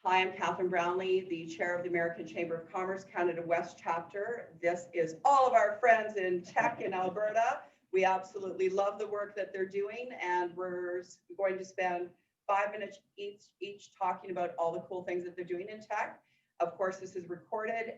Hi, I'm Catherine Brownlee, the Chair of the American Chamber of Commerce Canada West Chapter. This is all of our friends in tech in Alberta. We absolutely love the work that they're doing, and we're going to spend 5 minutes each talking about all the cool things that they're doing in tech. Of course, this is recorded.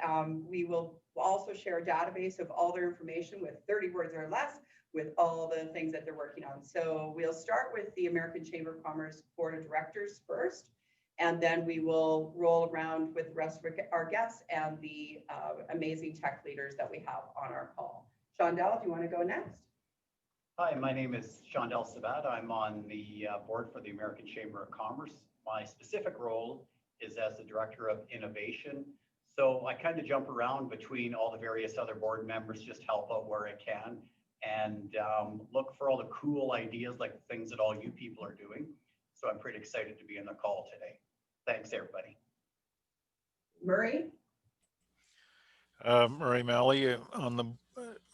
We will also share a database of all their information with 30 words or less with all the things that they're working on. So we'll start with the American Chamber of Commerce Board of Directors first, and then we will roll around with the rest of our guests and the amazing tech leaders that we have on our call. Shondell, do you want to go next? Hi, my name is Shondell Sabat. I'm on the board for the American Chamber of Commerce. My specific role is as the Director of Innovation. So I kind of jump around between all the various other board members, just help out where I can, and look for all the cool ideas, like the things that all you people are doing. So I'm pretty excited to be on the call today. Thanks, everybody. Murray? Murray Malley on the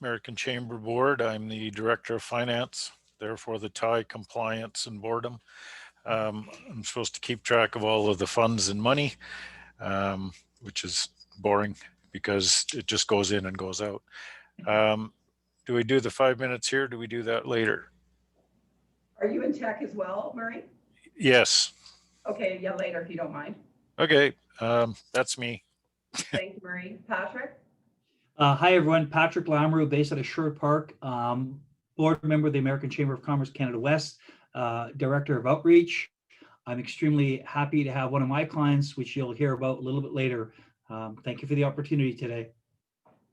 American Chamber Board. I'm the Director of Finance, therefore the tie, compliance, and boredom. I'm supposed to keep track of all of the funds and money, which is boring because it just goes in and goes out. Do we do the 5 minutes here? Do we do that later? Are you in tech as well, Murray? Yes. Okay, yeah, later if you don't mind. Okay, that's me. Thank you, Murray. Patrick? Hi, everyone. Patrick Lamoureux, based out of Sherwood Park, board member of the American Chamber of Commerce Canada West, Director of Outreach. I'm extremely happy to have one of my clients, which you'll hear about a little bit later. Thank you for the opportunity today.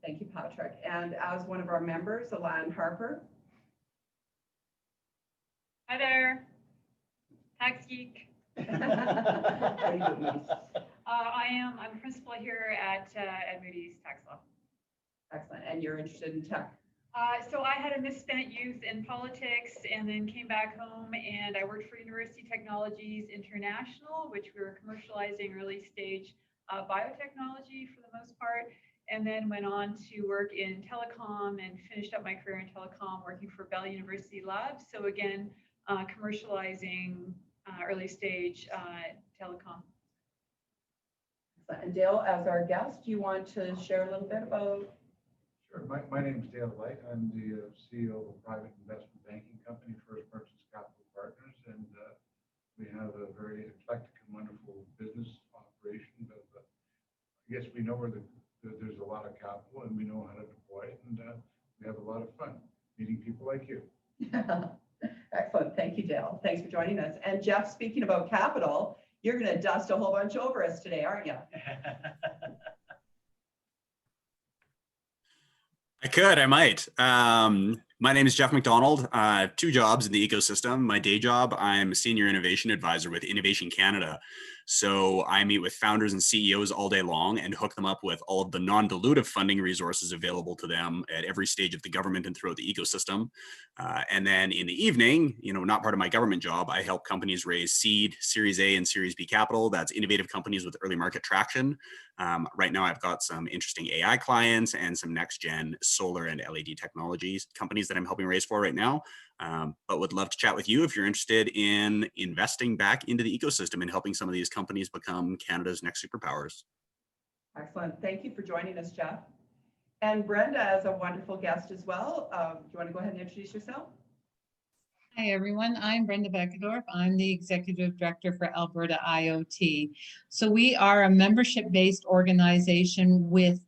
Thank you, Patrick. And as one of our members, Alan Harper. Hi there, tax geek. How are you doing, Louise? I'm a principal here at Moody's Tax Law. Excellent. And you're interested in tech? So I had a misspent youth in politics and then came back home and I worked for University Technologies International, which we were commercializing early stage biotechnology for the most part, and then went on to work in telecom and finished up my career in telecom working for Bell University Labs. So again, commercializing early stage telecom. And Dale, as our guest, do you want to share a little bit about? Sure. My name is Dale White. I'm the CEO of a private investment banking company, First Purchase Capital Partners, and we have a very eclectic and wonderful business operation. But I guess we know where there's a lot of capital, and we know how to deploy it, and we have a lot of fun meeting people like you. Excellent. Thank you, Dale. Thanks for joining us. And Jeff, speaking about capital, you're going to dust a whole bunch over us today, aren't you? I might. My name is Jeff McDonald. I have two jobs in the ecosystem. My day job, I'm a senior innovation advisor with Innovation Canada. So I meet with founders and CEOs all day long and hook them up with all of the non-dilutive funding resources available to them at every stage of the government and throughout the ecosystem. And then in the evening, not part of my government job, I help companies raise seed, Series A and Series B capital. That's innovative companies with early market traction. Right now, I've got some interesting AI clients and some next-gen solar and LED technologies companies that I'm helping raise for right now. But would love to chat with you if you're interested in investing back into the ecosystem and helping some of these companies become Canada's next superpowers. Excellent. Thank you for joining us, Jeff. And Brenda, as a wonderful guest as well, do you want to go ahead and introduce yourself? Hi, everyone. I'm Brenda Beckendorf. I'm the Executive Director for Alberta IoT. So we are a membership-based organization with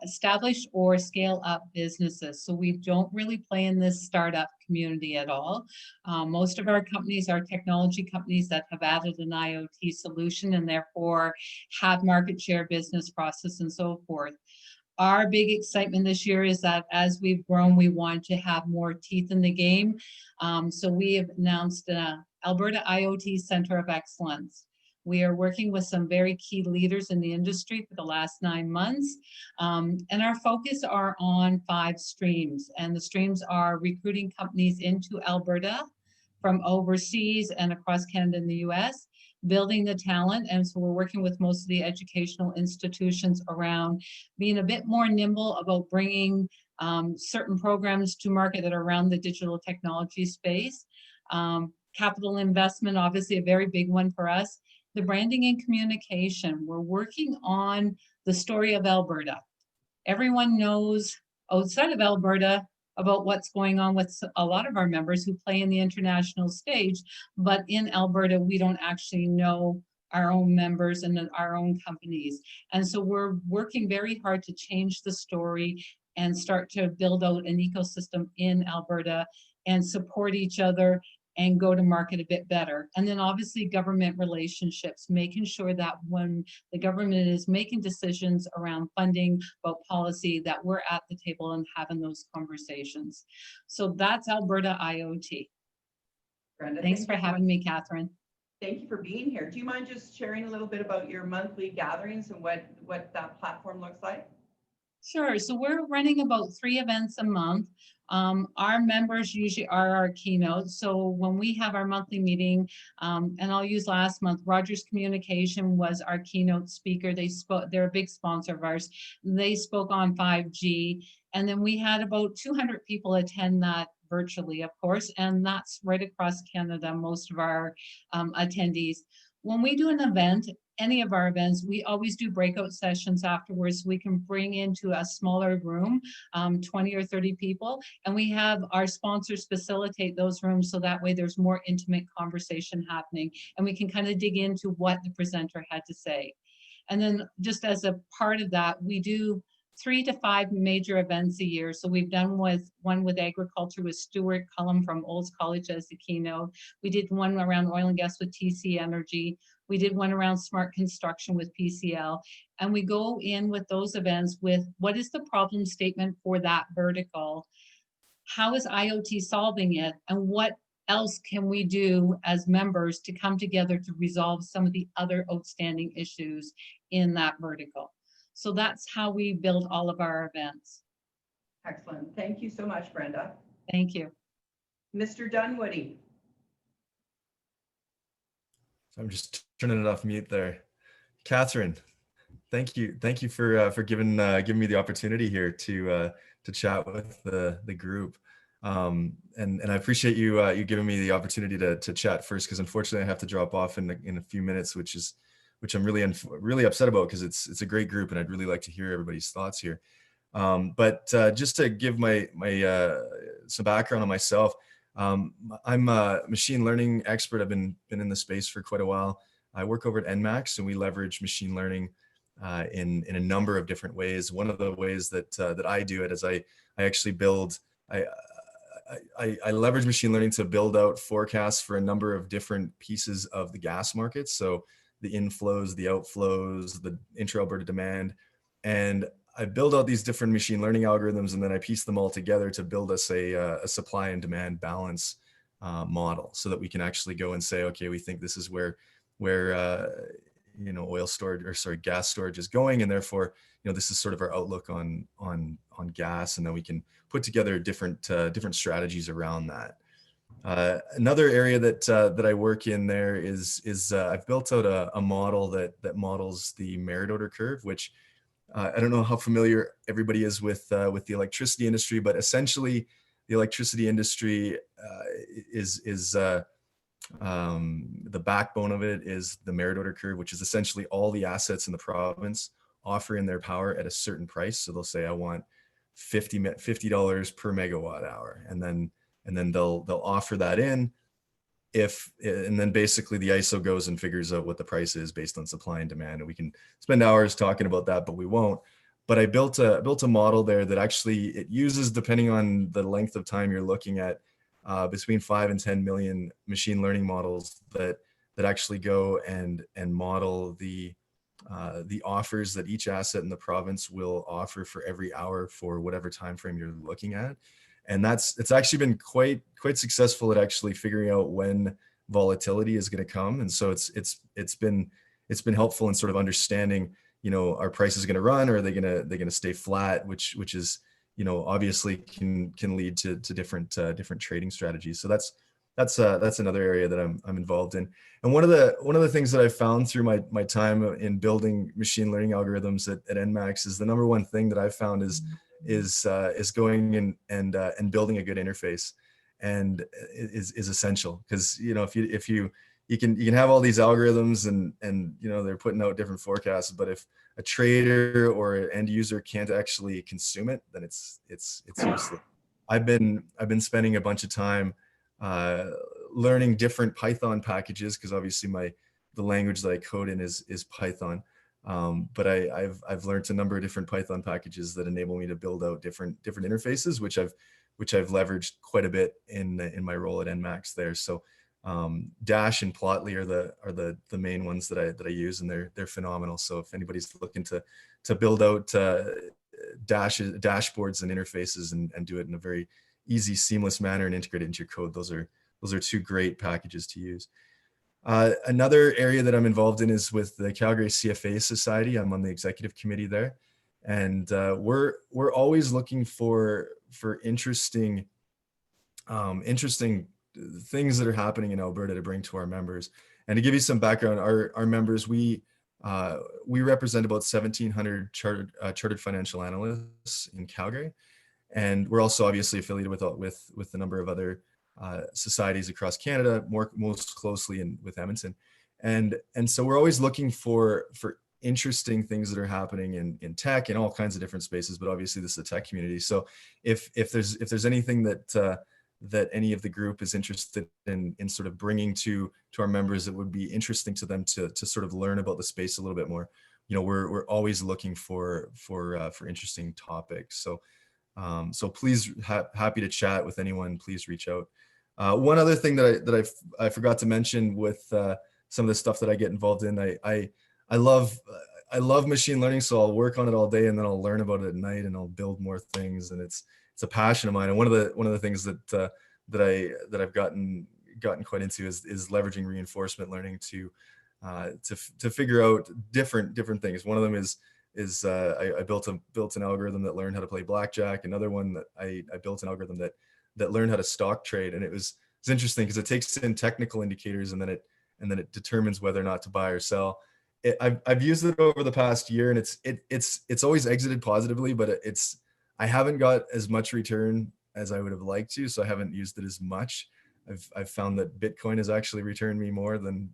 established or scale-up businesses. So we don't really play in this startup community at all. Most of our companies are technology companies that have added an IoT solution and therefore have market share, business process, and so forth. Our big excitement this year is that as we've grown, we want to have more teeth in the game. So we have announced an Alberta IoT Center of Excellence. We are working with some very key leaders in the industry for the last 9 months. And our focus are on 5 streams. And the streams are recruiting companies into Alberta from overseas and across Canada and the US, building the talent. And so we're working with most of the educational institutions around being a bit more nimble about bringing certain programs to market that are around the digital technology space. Capital investment, obviously a very big one for us. the branding and communication. We're working on the story of Alberta. Everyone knows outside of Alberta about what's going on with a lot of our members who play in the international stage, but in Alberta, we don't actually know our own members and our own companies. And so we're working very hard to change the story and start to build out an ecosystem in Alberta and support each other and go to market a bit better. And then obviously government relationships, making sure that when the government is making decisions around funding, about policy, that we're at the table and having those conversations. So that's Alberta IoT. Brenda, Thanks thank for you so having much. me, Catherine. Thank you for being here. Do you mind just sharing a little bit about your monthly gatherings and what that platform looks like? Sure. So we're running about 3 events a month. Our members usually are our keynotes. So when we have our monthly meeting, and I'll use last month, Rogers Communication was our keynote speaker. They're a big sponsor of ours. They spoke on 5G. And then we had about 200 people attend that virtually, of course, and that's right across Canada, most of our attendees. When we do an event, any of our events, we always do breakout sessions afterwards. We can bring into a smaller room, 20 or 30 people, and we have our sponsors facilitate those rooms so that way there's more intimate conversation happening and we can kind of dig into what the presenter had to say. And then just as a part of that, we do 3 to 5 major events a year. So we've done one with agriculture with Stuart Cullum from Olds College as the keynote. We did one around oil and gas with TC Energy. We did one around smart construction with PCL. And we go in with those events with what is the problem statement for that vertical? How is IoT solving it? And what else can we do as members to come together to resolve some of the other outstanding issues in that vertical? So that's how we build all of our events. Excellent. Thank you so much, Brenda. Thank you. Mr. Dunwoody. I'm just turning it off mute there. Catherine, thank you for giving me the opportunity here to chat with the group. And I appreciate you giving me the opportunity to chat first, because unfortunately I have to drop off in a few minutes, which I'm really upset about, because it's a great group and I'd really like to hear everybody's thoughts here. But just to give my some background on myself, I'm a machine learning expert. I've been in the space for quite a while. I work over at NMAX, and we leverage machine learning in a number of different ways. One of the ways that I do it is I actually build. I leverage machine learning to build out forecasts for a number of different pieces of the gas market. So the inflows, the outflows, the intra-Alberta demand. And I build out these different machine learning algorithms, and then I piece them all together to build us a supply and demand balance model, so that we can actually go and say, okay, we think this is where oil storage, or sorry, gas storage is going, and therefore, this is sort of our outlook on gas, and then we can put together different strategies around that. Another area that I work in there is I've built out a model that models the merit order curve, which I don't know how familiar everybody is with the electricity industry, but essentially the electricity industry is the backbone of it is the merit order curve, which is essentially all the assets in the province offering their power at a certain price. So they'll say, I want $50 per megawatt hour, and then they'll offer that in. And then basically the ISO goes and figures out what the price is based on supply and demand. And we can spend hours talking about that, but we won't. But I built a model there that actually it uses, depending on the length of time you're looking at, between 5 and 10 million machine learning models that actually go and model the offers that each asset in the province will offer for every hour for whatever time frame you're looking at. And it's actually been quite successful at actually figuring out when volatility is going to come. And so it's been helpful in sort of understanding, are prices going to run, or are they going to stay flat, which is, obviously can lead to different trading strategies. So that's another area that I'm involved in. And one of the things that I found through my time in building machine learning algorithms at NMAX is the number one thing that I've found is going and building a good interface, and is essential, because if you can have all these algorithms and you know, they're putting out different forecasts, but if a trader or an end user can't actually consume it, then it's useless. I've been spending a bunch of time learning different Python packages, because obviously the language that I code in is Python. But I've learned a number of different Python packages that enable me to build out different interfaces, which I've leveraged quite a bit in my role at NMAX there. So Dash and Plotly are the main ones that I use, and they're phenomenal. So if anybody's looking to build out dashboards and interfaces and do it in a very easy, seamless manner and integrate it into your code, those are two great packages to use. Another area that I'm involved in is with the Calgary CFA Society. I'm on the executive committee there, and we're always looking for interesting things that are happening in Alberta to bring to our members. And to give you some background, our members, we represent about 1,700 chartered financial analysts in Calgary, and we're also obviously affiliated with a number of other societies across Canada, most closely with Edmonton, and so we're always looking for interesting things that are happening in tech in all kinds of different spaces. But obviously, this is a tech community, so if there's anything that any of the group is interested in sort of bringing to our members that would be interesting to them to sort of learn about the space a little bit more, you know, we're always looking for interesting topics. So so please, happy to chat with anyone. Please reach out. One other thing that I forgot to mention with some of the stuff that I get involved in, I love machine learning, so I'll work on it all day and then I'll learn about it at night and I'll build more things, and it's a passion of mine. And one of the things that I've gotten quite into is leveraging reinforcement learning to figure out different things. One of them is I built an algorithm that learned how to play blackjack. Another one that I built an algorithm that learned how to stock trade, and it's interesting because it takes in technical indicators and then it determines whether or not to buy or sell. I've used it over the past year, and it's always exited positively, but I haven't got as much return as I would have liked to, so I haven't used it as much. I've found that Bitcoin has actually returned me more than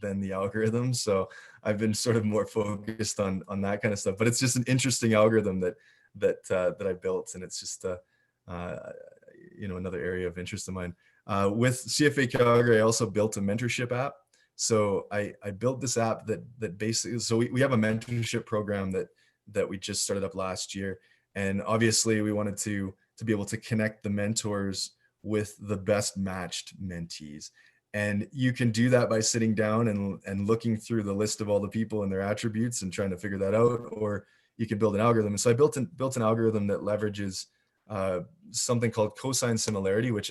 the algorithm. So I've been sort of more focused on that kind of stuff. But it's just an interesting algorithm that I built, and it's just you know, another area of interest of mine. With CFA Calgary, I also built a mentorship app. So I built this app that basically, so we have a mentorship program that we just started up last year, and obviously we wanted to be able to connect the mentors with the best matched mentees. And you can do that by sitting down and looking through the list of all the people and their attributes and trying to figure that out, or you can build an algorithm. And so I built an algorithm that leverages something called cosine similarity, which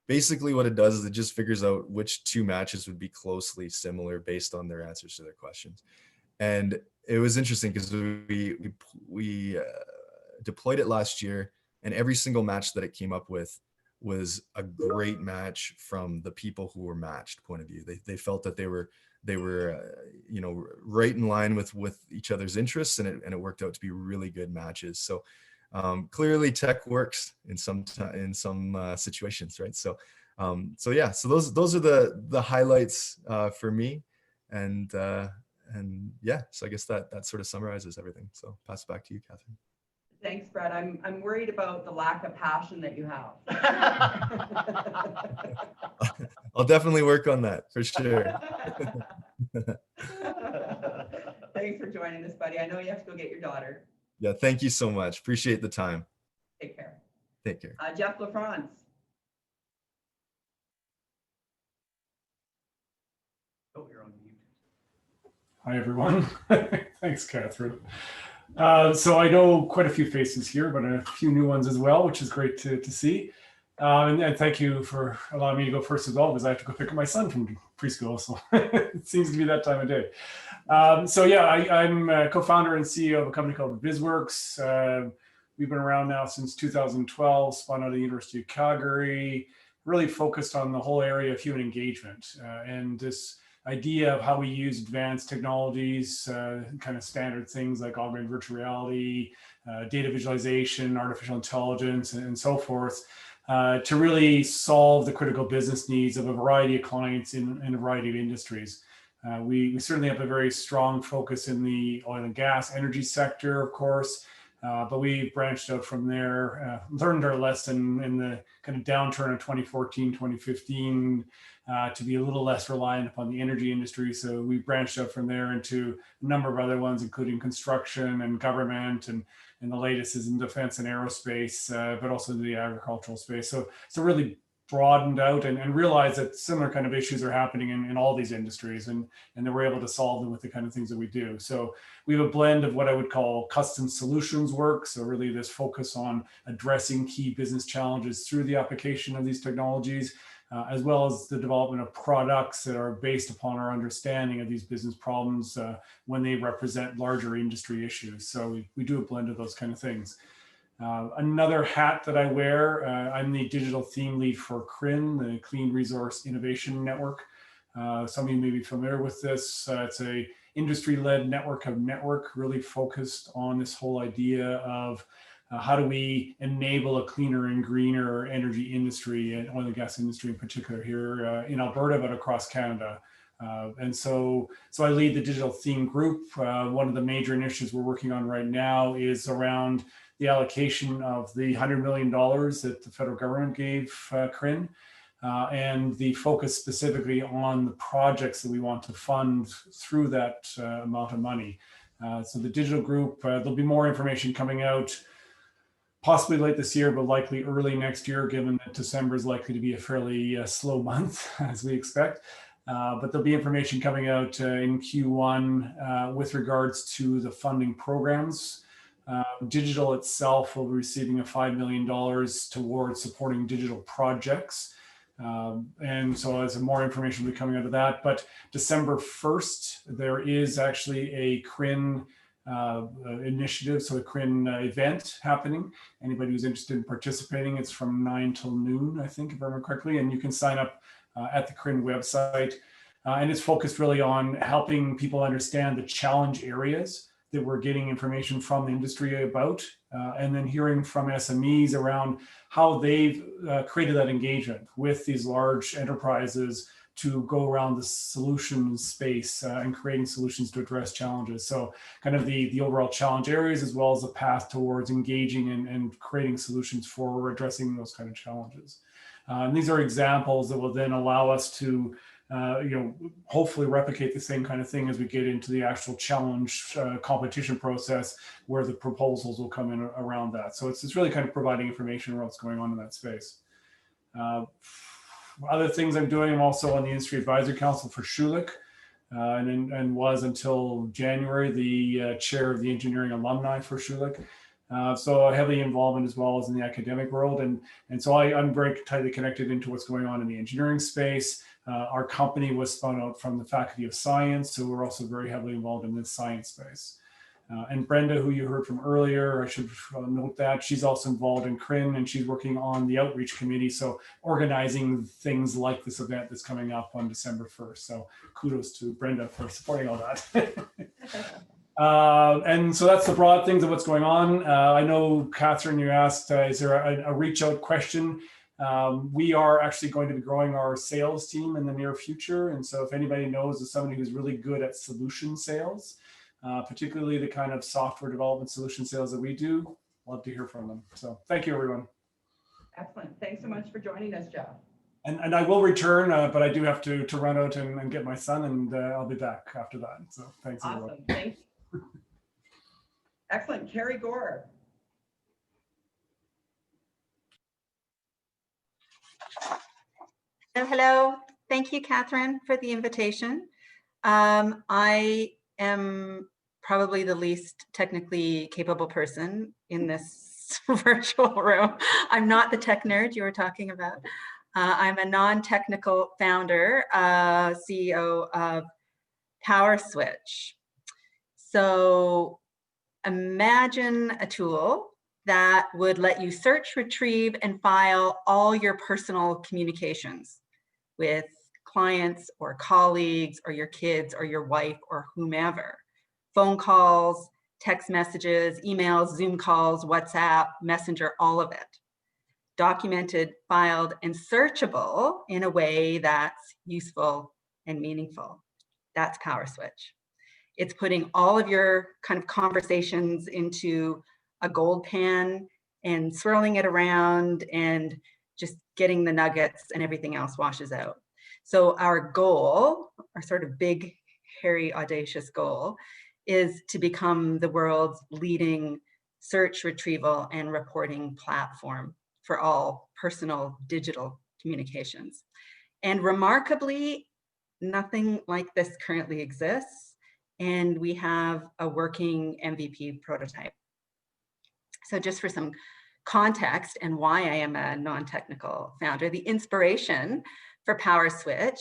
basically what it does is it just figures out which two matches would be closely similar based on their answers to their questions. And it was interesting because we deployed it last year, and every single match that it came up with was a great match from the people who were matched point of view. They felt that they were you know, right in line with each other's interests, and it worked out to be really good matches. So clearly tech works in some situations, right? So yeah, so those are the highlights for me, and yeah, so I guess that sort of summarizes everything. So pass it back to you, Catherine. Thanks, Brett. I'm worried about the lack of passion that you have. I'll definitely work on that for sure. Thanks for joining us, buddy. I know you have to go get your daughter. Yeah, thank you so much. Appreciate the time. Take care. Take care. Jeff LaFrance. Oh, you're on mute. Hi, everyone. Thanks, Catherine. So I know quite a few faces here, but a few new ones as well, which is great to see. And thank you for allowing me to go first as well, because I have to go pick up my son from preschool. So it seems to be that time of day. So yeah, I'm a co-founder and CEO of a company called BizWorks. We've been around now since 2012, spun out of the University of Calgary, really focused on the whole area of human engagement and this idea of how we use advanced technologies, kind of standard things like augmented virtual reality, data visualization, artificial intelligence, and so forth, to really solve the critical business needs of a variety of clients in a variety of industries. We certainly have a very strong focus in the oil and gas energy sector, of course, but we branched out from there, learned our lesson in the kind of downturn of 2014, 2015, to be a little less reliant upon the energy industry. So we branched out from there into a number of other ones, including construction and government, and the latest is in defense and aerospace, but also the agricultural space. So really broadened out and realized that similar kind of issues are happening in all these industries, and that we're able to solve them with the kind of things that we do. So we have a blend of what I would call custom solutions work. So really this focus on addressing key business challenges through the application of these technologies, as well as the development of products that are based upon our understanding of these business problems when they represent larger industry issues. So we do a blend of those kind of things. Another hat that I wear, I'm the digital theme lead for CRIN, the Clean Resource Innovation Network. Some of you may be familiar with this. It's a industry-led network really focused on this whole idea of how do we enable a cleaner and greener energy industry, and oil and gas industry in particular here in Alberta, but across Canada. And so I lead the digital theme group. One of the major initiatives we're working on right now is around the allocation of the $100 million that the federal government gave CRIN, and the focus specifically on the projects that we want to fund through that amount of money. So the digital group, there'll be more information coming out possibly late this year, but likely early next year, given that December is likely to be a fairly slow month, as we expect. But there'll be information coming out in Q1 with regards to the funding programs. Digital itself will be receiving a $5 million towards supporting digital projects. And so there's more information will be coming out of that. But December 1st, there is actually a CRIN initiative, so a CRIN event happening. Anybody who's interested in participating, it's from 9 till noon, I think, if I remember correctly. And you can sign up at the CRIN website. And it's focused really on helping people understand the challenge areas that we're getting information from the industry about, and then hearing from SMEs around how they've created that engagement with these large enterprises to go around the solution space and creating solutions to address challenges. So kind of the overall challenge areas, as well as the path towards engaging and creating solutions for addressing those kind of challenges. And these are examples that will then allow us to hopefully replicate the same kind of thing as we get into the actual challenge competition process, where the proposals will come in around that. So it's really kind of providing information around what's going on in that space. Other things I'm doing, I'm also on the Industry Advisory Council for Schulich, and was until January the chair of the engineering alumni for Schulich. So heavily involvement as well as in the academic world. And so I'm very tightly connected into what's going on in the engineering space. Our company was spun out from the Faculty of Science, so we're also very heavily involved in this science space. And Brenda, who you heard from earlier, I should note that she's also involved in CRIN, and she's working on the outreach committee, so organizing things like this event that's coming up on December 1st. So kudos to Brenda for supporting all that. And so that's the broad things of what's going on. I know, Catherine, you asked, is there a reach out question? We are actually going to be growing our sales team in the near future. And so if anybody knows of somebody who's really good at solution sales, particularly the kind of software development solution sales that we do, love to hear from them. So thank you, everyone. Excellent. Thanks so much for joining us, Jeff. And I will return, but I do have to run out and get my son, and I'll be back after that. So thanks, everyone. Awesome. Thank you. Excellent. Carrie Gore. Hello. Thank you, Catherine, for the invitation. I am probably the least technically capable person in this virtual room. I'm not the tech nerd you were talking about. I'm a non-technical founder, CEO of PowerSwitch. So imagine a tool that would let you search, retrieve, and file all your personal communications with clients or colleagues or your kids or your wife or whomever. Phone calls, text messages, emails, Zoom calls, WhatsApp, Messenger, all of it. documented, filed, and searchable in a way that's useful and meaningful. That's PowerSwitch. It's putting all of your kind of conversations into a gold pan and swirling it around and just getting the nuggets, and everything else washes out. So our goal, our sort of big, hairy, audacious goal, is to become the world's leading search, retrieval, and reporting platform for all personal digital communications. And remarkably, nothing like this currently exists, and we have a working MVP prototype. So just for some context and why I am a non-technical founder, the inspiration for PowerSwitch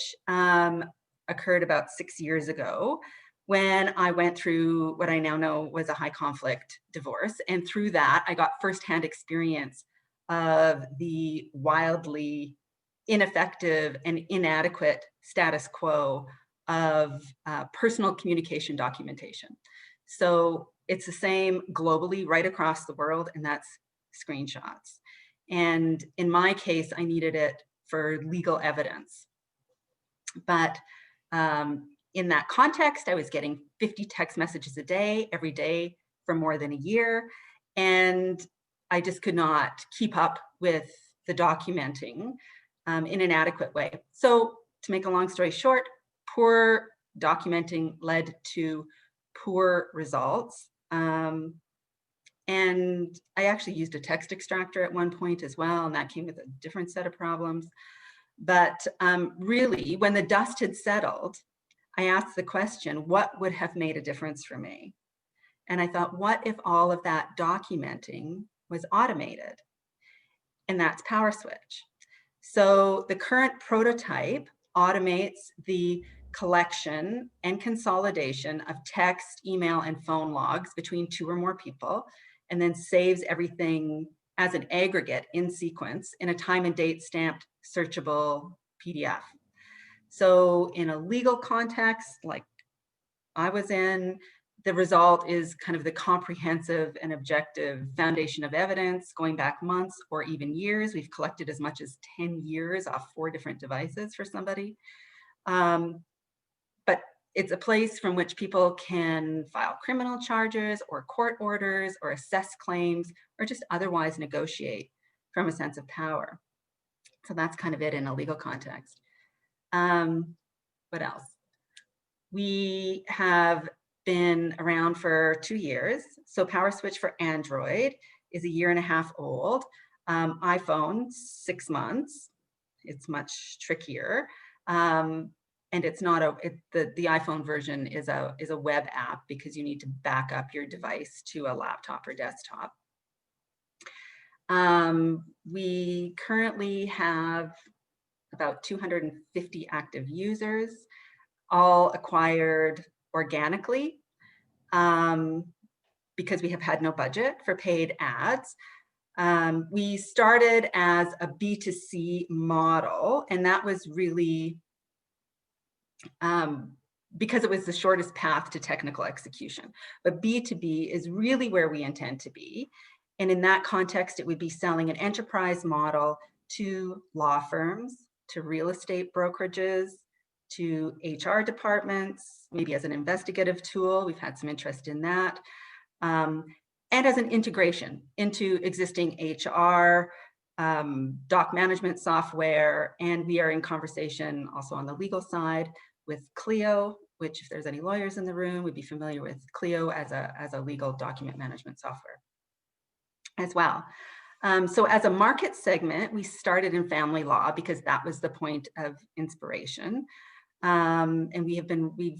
occurred about 6 years ago when I went through what I now know was a high conflict divorce. And through that, I got firsthand experience of the wildly ineffective and inadequate status quo of personal communication documentation. So it's the same globally right across the world, and that's screenshots. And in my case, I needed it for legal evidence. But in that context, I was getting 50 text messages a day, every day for more than a year. And I just could not keep up with the documenting in an adequate way. So to make a long story short, poor documenting led to poor results. And I actually used a text extractor at one point as well, and that came with a different set of problems. But really, when the dust had settled, I asked the question, what would have made a difference for me? And I thought, what if all of that documenting was automated? And that's PowerSwitch. So the current prototype automates the collection and consolidation of text, email, and phone logs between 2 or more people, and then saves everything as an aggregate in sequence in a time and date stamped searchable PDF. So in a legal context, like I was in, the result is kind of the comprehensive and objective foundation of evidence going back months or even years. We've collected as much as 10 years off 4 different devices for somebody. But it's a place from which people can file criminal charges or court orders or assess claims or just otherwise negotiate from a sense of power. So that's kind of it in a legal context. What else? We have been around for 2 years. So PowerSwitch for Android is 1.5 years old. iPhone, 6 months. It's much trickier. And it's not the iPhone version is a web app because you need to back up your device to a laptop or desktop. We currently have about 250 active users, all acquired organically because we have had no budget for paid ads. We started as a B2C model, and that was really because it was the shortest path to technical execution. But B2B is really where we intend to be. And in that context, it would be selling an enterprise model to law firms, to real estate brokerages, to HR departments, maybe as an investigative tool. We've had some interest in that. And as an integration into existing HR, doc management software, and we are in conversation also on the legal side with Clio, which if there's any lawyers in the room, would be familiar with Clio as a legal document management software as well. So as a market segment, we started in family law because that was the point of inspiration. And we've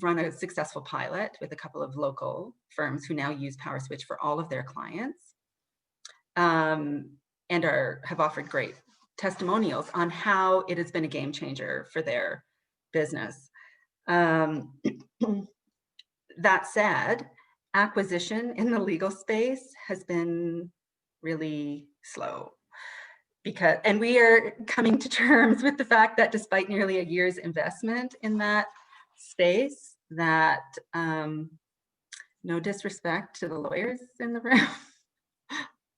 run a successful pilot with a couple of local firms who now use PowerSwitch for all of their clients, and have offered great testimonials on how it has been a game changer for their business. That said, acquisition in the legal space has been really slow. And we are coming to terms with the fact that despite nearly a year's investment in that space, that no disrespect to the lawyers in the room,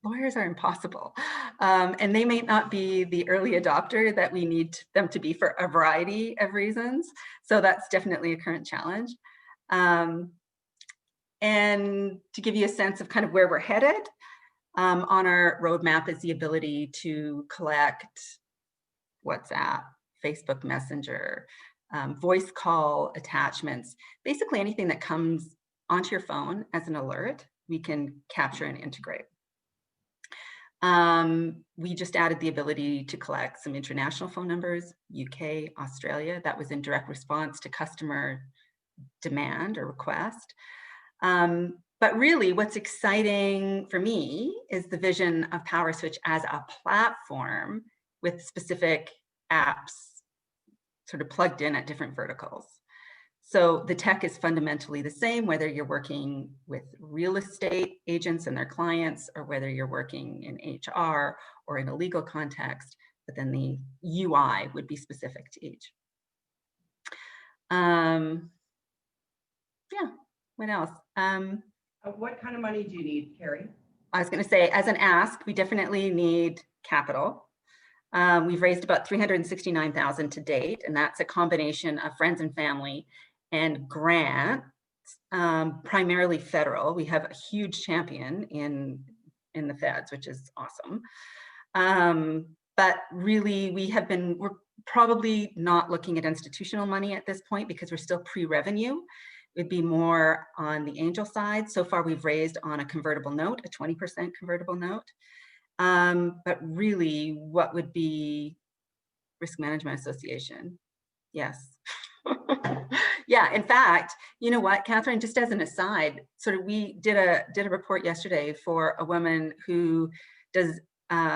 lawyers are impossible. And they may not be the early adopter that we need them to be for a variety of reasons. So that's definitely a current challenge. And to give you a sense of kind of where we're headed, on our roadmap is the ability to collect WhatsApp, Facebook Messenger, voice call attachments, basically anything that comes onto your phone as an alert, we can capture and integrate. We just added the ability to collect some international phone numbers, UK, Australia. That was in direct response to customer demand or request. But really what's exciting for me is the vision of PowerSwitch as a platform with specific apps sort of plugged in at different verticals. So the tech is fundamentally the same, whether you're working with real estate agents and their clients, or whether you're working in HR or in a legal context, but then the UI would be specific to each. Yeah, what else? What kind of money do you need, Carrie? I was going to say, as an ask, we definitely need capital. We've raised about $369,000 to date, and that's a combination of friends and family and grants, primarily federal. We have a huge champion in the feds, which is awesome. But really, we're probably not looking at institutional money at this point because we're still pre-revenue. It'd be more on the angel side. So far, we've raised on a convertible note, a 20% convertible note. But really, what would be Risk Management Association? Yes. Yeah, in fact, you know what, Catherine, just as an aside, sort of we did a report yesterday for a woman who does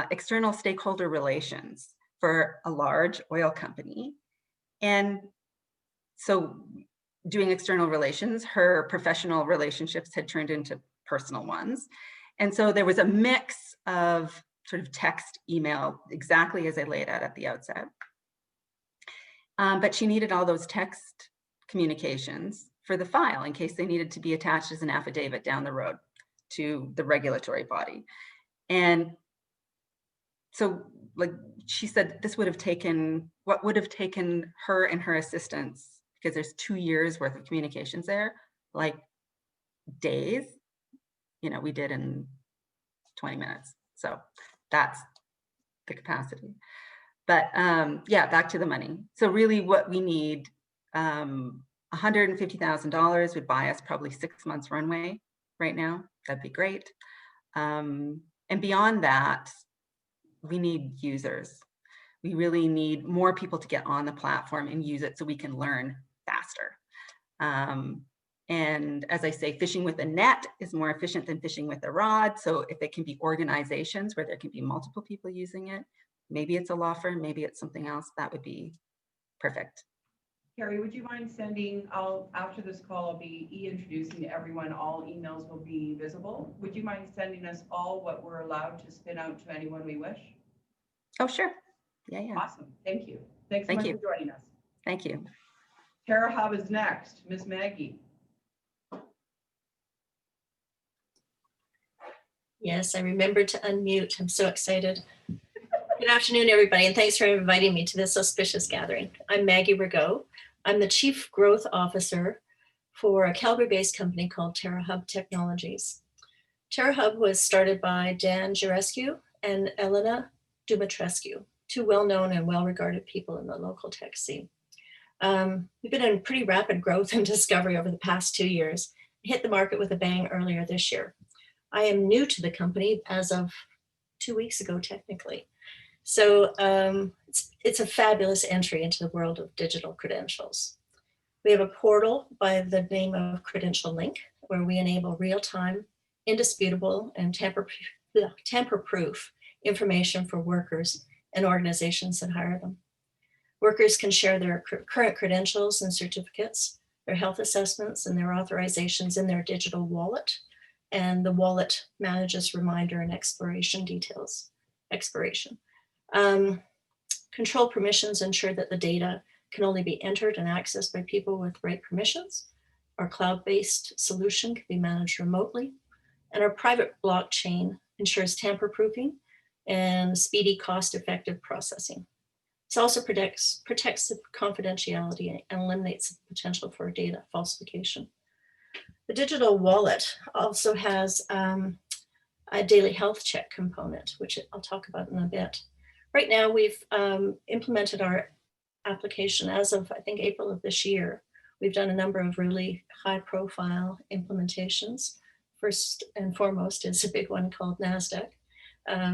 external stakeholder relations for a large oil company. And so doing external relations, her professional relationships had turned into personal ones. And so there was a mix of sort of text, email, exactly as I laid out at the outset. But she needed all those text communications for the file in case they needed to be attached as an affidavit down the road to the regulatory body. And so, like she said, this would have taken, what would have taken her and her assistants, because there's 2 years worth of communications there, like days, you know, we did in 20 minutes. So that's the capacity. But yeah, back to the money. So really what we need, $150,000 would buy us probably 6 months runway right now. That'd be great. And beyond that, we need users. We really need more people to get on the platform and use it so we can learn faster. And as I say, fishing with a net is more efficient than fishing with a rod. So if it can be organizations where there can be multiple people using it, maybe it's a law firm, maybe it's something else, that would be perfect. Carrie, would you mind sending, after this call, I'll be e-introducing to everyone, all emails will be visible. Would you mind sending us all what we're allowed to spin out to anyone we wish? Oh, sure. Yeah, yeah. Awesome. Thank you. Thanks so Thank much you. for joining us. Thank you. Tara Hub is next. Miss Maggie. Yes, I remembered to unmute. I'm so excited. Good afternoon, everybody, and thanks for inviting me to this auspicious gathering. I'm Maggie Rigaud. I'm the Chief Growth Officer for a Calgary-based company called TerraHub Technologies. TerraHub was started by Dan Jurescu and Elena Dumitrescu, two well-known and well-regarded people in the local tech scene. We've been in pretty rapid growth and discovery over the past 2 years. We hit the market with a bang earlier this year. I am new to the company as of 2 weeks ago, technically. So it's a fabulous entry into the world of digital credentials. We have a portal by the name of Credential Link, where we enable real-time, indisputable, and tamper-proof information for workers and organizations that hire them. Workers can share their current credentials and certificates, their health assessments, and their authorizations in their digital wallet. And the wallet manages reminder and expiration. Control permissions ensure that the data can only be entered and accessed by people with right permissions. Our cloud-based solution can be managed remotely. And our private blockchain ensures tamper-proofing and speedy, cost-effective processing. This also protects the confidentiality and eliminates the potential for data falsification. The digital wallet also has a daily health check component, which I'll talk about in a bit. Right now, we've implemented our application as of, I think, April of this year. We've done a number of really high-profile implementations. First and foremost is a big one called NASDAQ.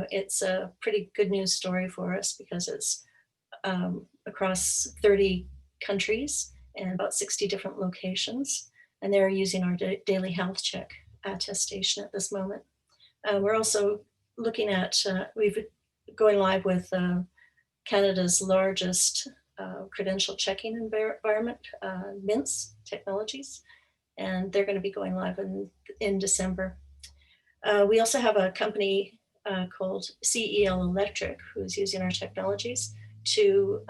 It's a pretty good news story for us because it's across 30 countries and about 60 different locations. And they're using our daily health check attestation at this moment. We're also looking at, we've going live with Canada's largest credential checking environment, MINTS Technologies, and they're going to be going live in December. We also have a company called CEL Electric who's using our technologies to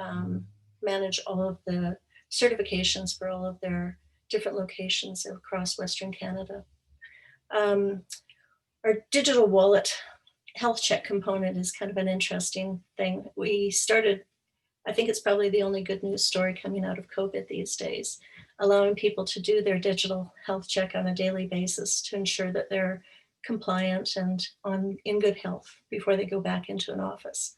manage all of the certifications for all of their different locations across Western Canada. Our digital wallet health check component is kind of an interesting thing. We started, I think it's probably the only good news story coming out of COVID these days, allowing people to do their digital health check on a daily basis to ensure that they're compliant and in good health before they go back into an office.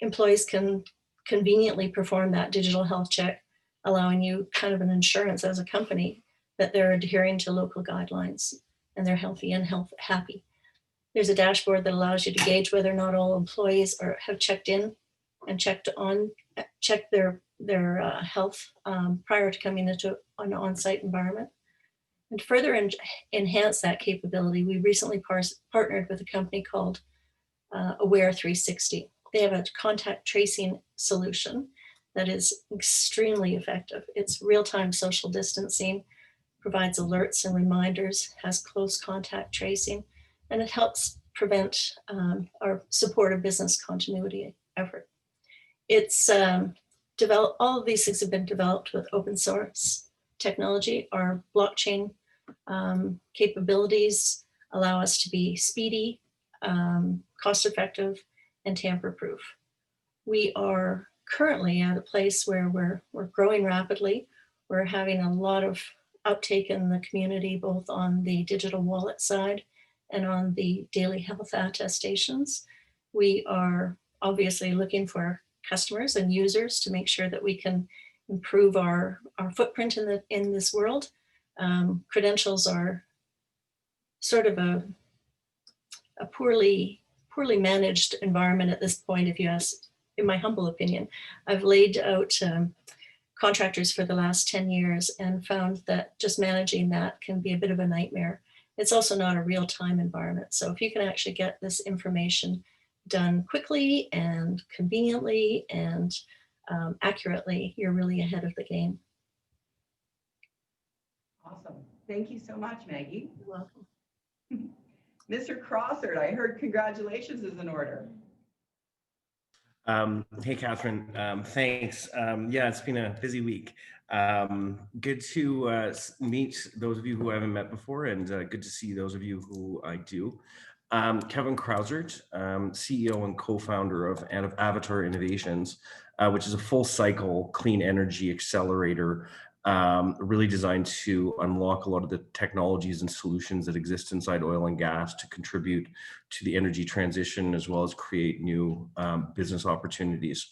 Employees can conveniently perform that digital health check, allowing you kind of an insurance as a company that they're adhering to local guidelines and they're healthy and happy. There's a dashboard that allows you to gauge whether or not all employees have checked in and checked their health prior to coming into an on-site environment. And to further enhance that capability, we recently partnered with a company called Aware 360. They have a contact tracing solution that is extremely effective. It's real-time social distancing, provides alerts and reminders, has close contact tracing, and it helps prevent or support a business continuity effort. It's all of these things have been developed with open source technology. Our blockchain capabilities allow us to be speedy, cost-effective, and tamper-proof. We are currently at a place where we're growing rapidly. We're having a lot of uptake in the community, both on the digital wallet side and on the daily health attestations. We are obviously looking for customers and users to make sure that we can improve our footprint in this world. Credentials are sort of a poorly managed environment at this point, if you ask, in my humble opinion. I've laid out contractors for the last 10 years and found that just managing that can be a bit of a nightmare. It's also not a real-time environment. So if you can actually get this information done quickly and conveniently and accurately, you're really ahead of the game. Awesome. Thank you so much, Maggie. You're welcome. Mr. Crossard, I heard congratulations is in order. Hey, Catherine, thanks. Yeah, it's been a busy week. Good to meet those of you who I haven't met before, and good to see those of you who I do. Kevin Krausert, CEO and co-founder of Avatar Innovations, which is a full cycle clean energy accelerator, really designed to unlock a lot of the technologies and solutions that exist inside oil and gas to contribute to the energy transition, as well as create new business opportunities.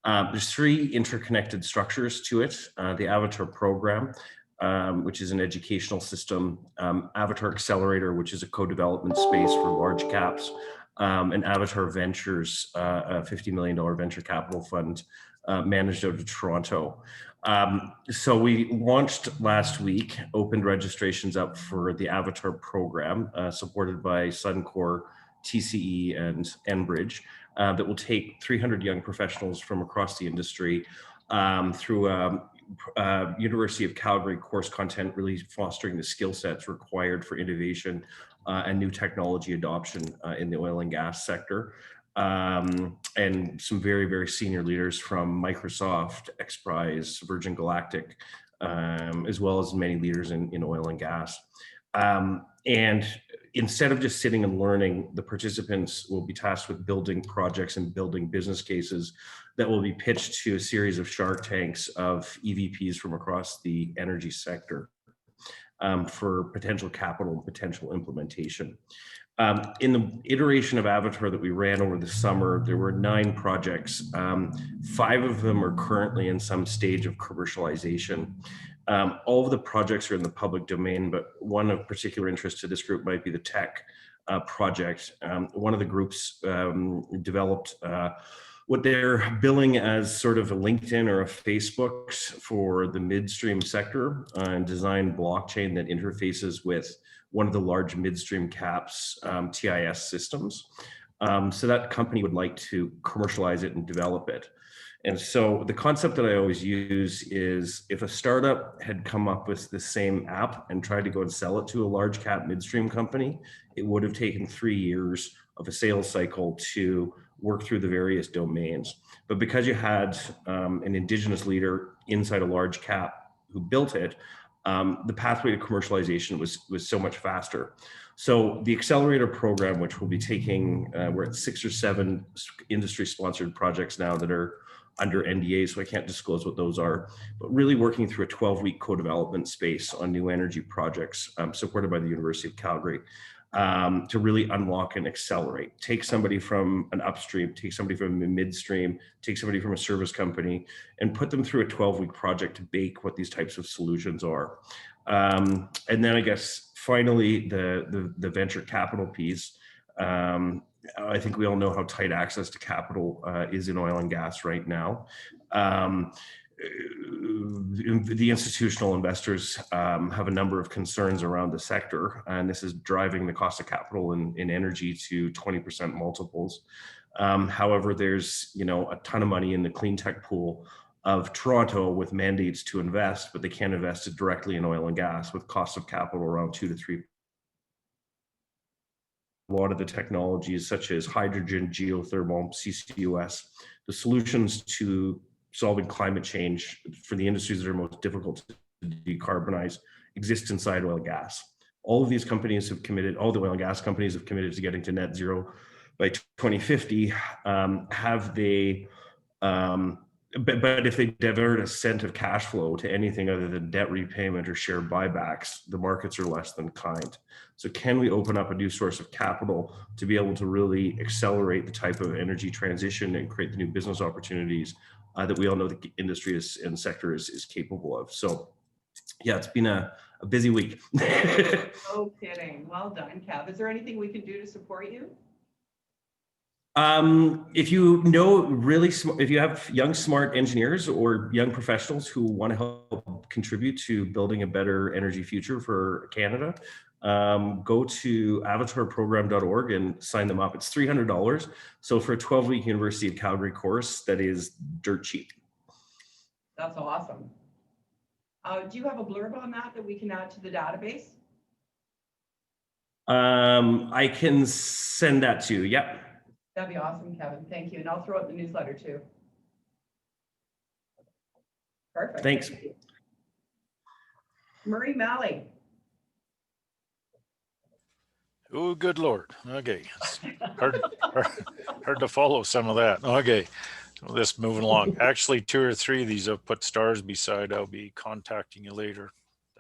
There's three interconnected structures to it. The Avatar program, which is an educational system, Avatar Accelerator, which is a co-development space for large caps, and Avatar Ventures, a $50 million venture capital fund managed out of Toronto. So we launched last week, opened registrations up for the Avatar program, supported by Suncor, TCE, and Enbridge, that will take 300 young professionals from across the industry through University of Calgary course content, really fostering the skill sets required for innovation and new technology adoption in the oil and gas sector. And some very, very senior leaders from Microsoft, XPRIZE, Virgin Galactic, as well as many leaders in oil and gas. And instead of just sitting and learning, the participants will be tasked with building projects and building business cases that will be pitched to a series of shark tanks of EVPs from across the energy sector for potential capital and potential implementation. In the iteration of Avatar that we ran over the summer, there were 9 projects. 5 of them are currently in some stage of commercialization. All of the projects are in the public domain, but one of particular interest to this group might be the tech project. One of the groups developed what they're billing as sort of a LinkedIn or a Facebook for the midstream sector, and designed blockchain that interfaces with one of the large midstream caps TIS systems. So that company would like to commercialize it and develop it. And so the concept that I always use is, if a startup had come up with the same app and tried to go and sell it to a large cap midstream company, it would have taken 3 years of a sales cycle to work through the various domains. But because you had an Indigenous leader inside a large cap who built it, the pathway to commercialization was so much faster. So the accelerator program, which we'll be taking, we're at 6 or 7 industry sponsored projects now that are under NDA, so I can't disclose what those are, but really working through a 12-week co-development space on new energy projects supported by the University of Calgary to really unlock and accelerate. Take somebody from an upstream, take somebody from a midstream, take somebody from a service company, and put them through a 12-week project to bake what these types of solutions are. And then I guess finally the venture capital piece. I think we all know how tight access to capital is in oil and gas right now. The institutional investors have a number of concerns around the sector, and this is driving the cost of capital in energy to 20% multiples. However, there's a ton of money in the clean tech pool of Toronto with mandates to invest, but they can't invest it directly in oil and gas with cost of capital around 2 to 3. A lot of the technologies such as hydrogen, geothermal, CCUS, the solutions to solving climate change for the industries that are most difficult to decarbonize exist inside oil and gas. All of these companies have committed, all the oil and gas companies have committed to getting to net zero by 2050. Have they, but if they divert a cent of cash flow to anything other than debt repayment or share buybacks, the markets are less than kind. So can we open up a new source of capital to be able to really accelerate the type of energy transition and create the new business opportunities that we all know the industry and sector is capable of? So yeah, it's been a busy week. No kidding. Well done, Cav. Is there anything we can do to support you? If you know if you have young, smart engineers or young professionals who want to help contribute to building a better energy future for Canada, go to avatarprogram.org and sign them up. It's $300. So for a 12-week University of Calgary course, that is dirt cheap. That's awesome. Do you have a blurb on that we can add to the database? I can send that to you. Yep. That'd be awesome, Kevin. Thank you. And I'll throw out the newsletter too. Perfect. Thanks. Thank you. Murray Malley. Oh, good Lord. Okay. It's hard to follow some of that. Okay. Well, this moving along. Actually, 2 or 3 of these I've put stars beside. I'll be contacting you later.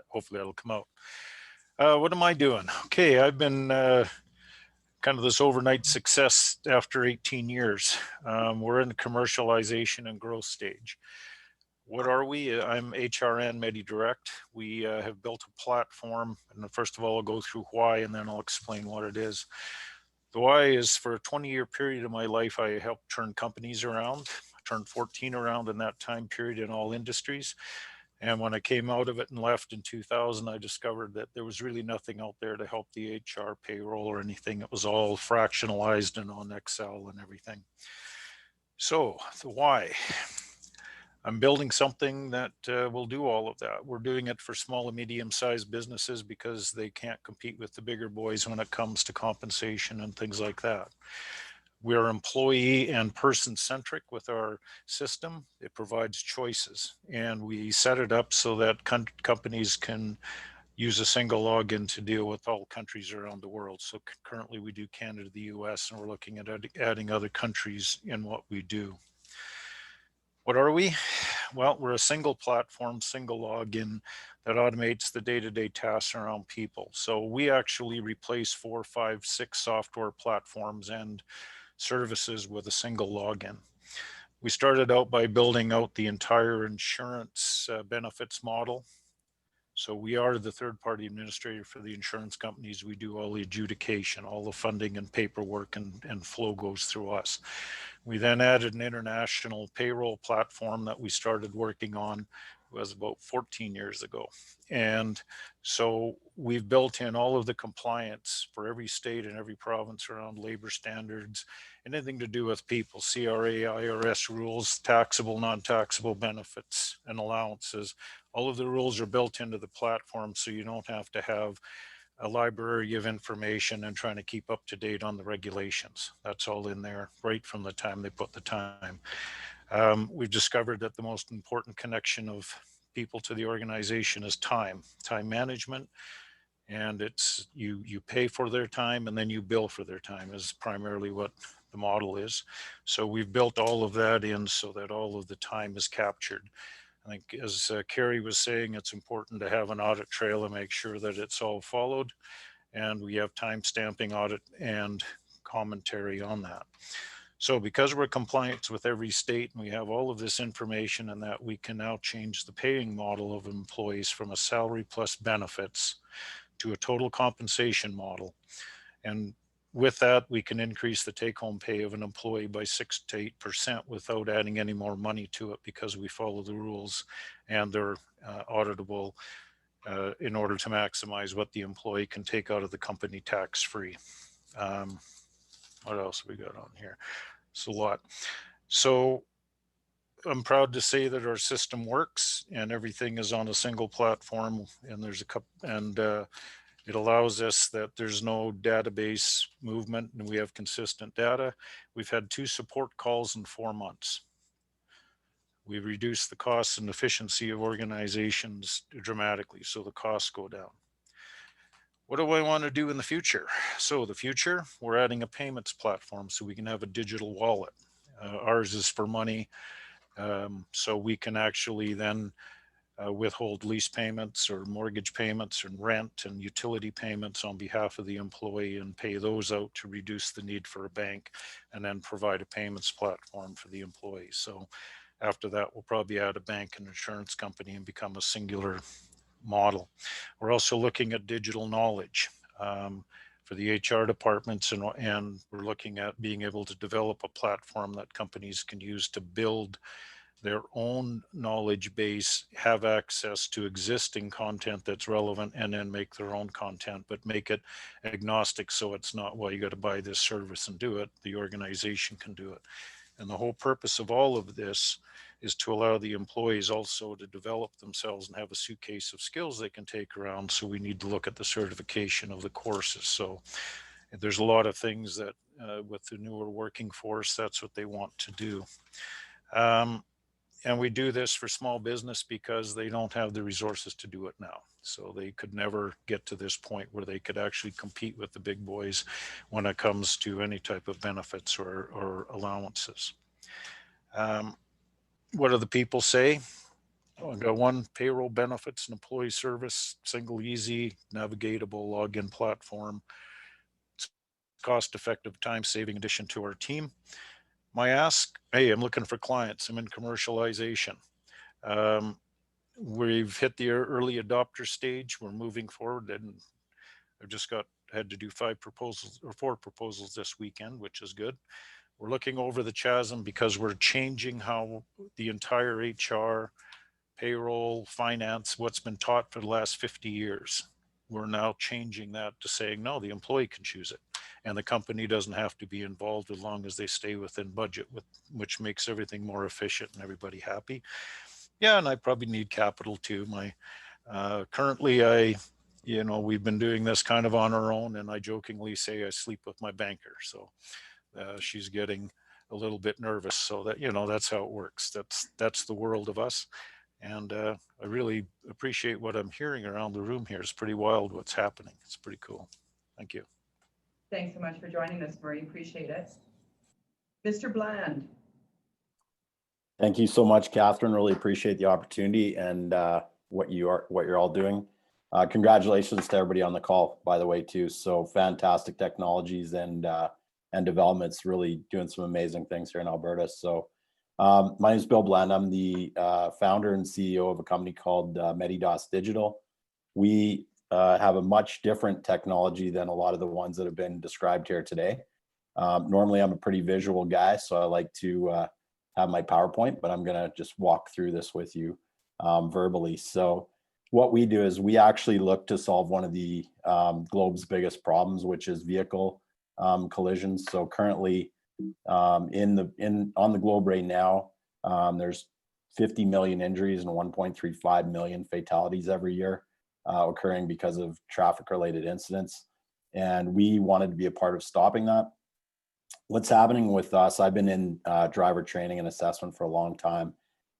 Hopefully that'll come out. What am I doing? Okay. I've been kind of this overnight success after 18 years. We're in the commercialization and growth stage. What are we? I'm HRN MediDirect. We have built a platform, and first of all, I'll go through why, and then I'll explain what it is. The why is, for a 20-year period of my life, I helped turn companies around. I turned 14 around in that time period in all industries. And when I came out of it and left in 2000, I discovered that there was really nothing out there to help the HR payroll or anything. It was all fractionalized and on Excel and everything. So the why. I'm building something that will do all of that. We're doing it for small and medium-sized businesses because they can't compete with the bigger boys when it comes to compensation and things like that. We're employee and person-centric with our system. It provides choices, and we set it up so that companies can use a single login to deal with all countries around the world. So currently we do Canada, the US, and we're looking at adding other countries in what we do. What are we? Well, we're a single platform, single login that automates the day-to-day tasks around people. So we actually replace 4, 5, 6 software platforms and services with a single login. We started out by building out the entire insurance benefits model. So we are the third-party administrator for the insurance companies. We do all the adjudication, all the funding and paperwork and flow goes through us. We then added an international payroll platform that we started working on. It was about 14 years ago. And so we've built in all of the compliance for every state and every province around labor standards, anything to do with people, CRA, IRS rules, taxable, non-taxable benefits and allowances. All of the rules are built into the platform, so you don't have to have a library of information and trying to keep up to date on the regulations. That's all in there right from the time they put the time. We've discovered that the most important connection of people to the organization is time management. And it's you pay for their time and then you bill for their time is primarily what the model is. So we've built all of that in so that all of the time is captured. I think as Carrie was saying, it's important to have an audit trail and make sure that it's all followed. And we have time stamping audit and commentary on that. So because we're compliant with every state and we have all of this information and that we can now change the paying model of employees from a salary plus benefits to a total compensation model. And with that, we can increase the take-home pay of an employee by 6 to 8% without adding any more money to it because we follow the rules and they're auditable in order to maximize what the employee can take out of the company tax-free. What else we got on here? It's a lot. So I'm proud to say that our system works and everything is on a single platform, and there's a couple, and it allows us that there's no database movement and we have consistent data. We've had 2 support calls in 4 months. We've reduced the costs and efficiency of organizations dramatically, so the costs go down. What do I want to do in the future? So the future, we're adding a payments platform so we can have a digital wallet. Ours is for money, so we can actually then withhold lease payments or mortgage payments and rent and utility payments on behalf of the employee and pay those out to reduce the need for a bank, and then provide a payments platform for the employee. So after that, we'll probably add a bank and insurance company and become a singular model. We're also looking at digital knowledge for the HR departments, and we're looking at being able to develop a platform that companies can use to build their own knowledge base, have access to existing content that's relevant, and then make their own content, but make it agnostic. So it's not, well, you got to buy this service and do it. The organization can do it. And the whole purpose of all of this is to allow the employees also to develop themselves and have a suitcase of skills they can take around. So we need to look at the certification of the courses. So there's a lot of things that with the newer working force, that's what they want to do. And we do this for small business because they don't have the resources to do it now. So they could never get to this point where they could actually compete with the big boys when it comes to any type of benefits or allowances. What do the people say? Oh, I got one: payroll, benefits, and employee service, single, easy, navigatable login platform. It's cost-effective, time-saving addition to our team. My ask, hey, I'm looking for clients. I'm in commercialization. We've hit the early adopter stage. We're moving forward, and I've just had to do 4 proposals this weekend, which is good. We're looking over the chasm because we're changing how the entire HR, payroll, finance, what's been taught for the last 50 years. We're now changing that to saying, no, the employee can choose it. And the company doesn't have to be involved as long as they stay within budget, which makes everything more efficient and everybody happy. Yeah, and I probably need capital too. Currently we've been doing this kind of on our own, and I jokingly say I sleep with my banker. So she's getting a little bit nervous. So that, that's how it works. That's the world of us. And I really appreciate what I'm hearing around the room here. It's pretty wild what's happening. It's pretty cool. Thank you. Thanks so much for joining us, Murray. Appreciate it. Mr. Bland. Thank you so much, Catherine. Really appreciate the opportunity and what you're all doing. Congratulations to everybody on the call, by the way, too. So fantastic technologies and developments, really doing some amazing things here in Alberta. So my name is Bill Bland. I'm the founder and CEO of a company called Medidas Digital. We have a much different technology than a lot of the ones that have been described here today. Normally, I'm a pretty visual guy, so I like to have my PowerPoint, but I'm going to just walk through this with you verbally. So what we do is we actually look to solve one of the globe's biggest problems, which is vehicle collisions. So currently on the globe right now, there's 50 million injuries and 1.35 million fatalities every year occurring because of traffic related incidents. And we wanted to be a part of stopping that. What's happening with us, I've been in driver training and assessment for a long time.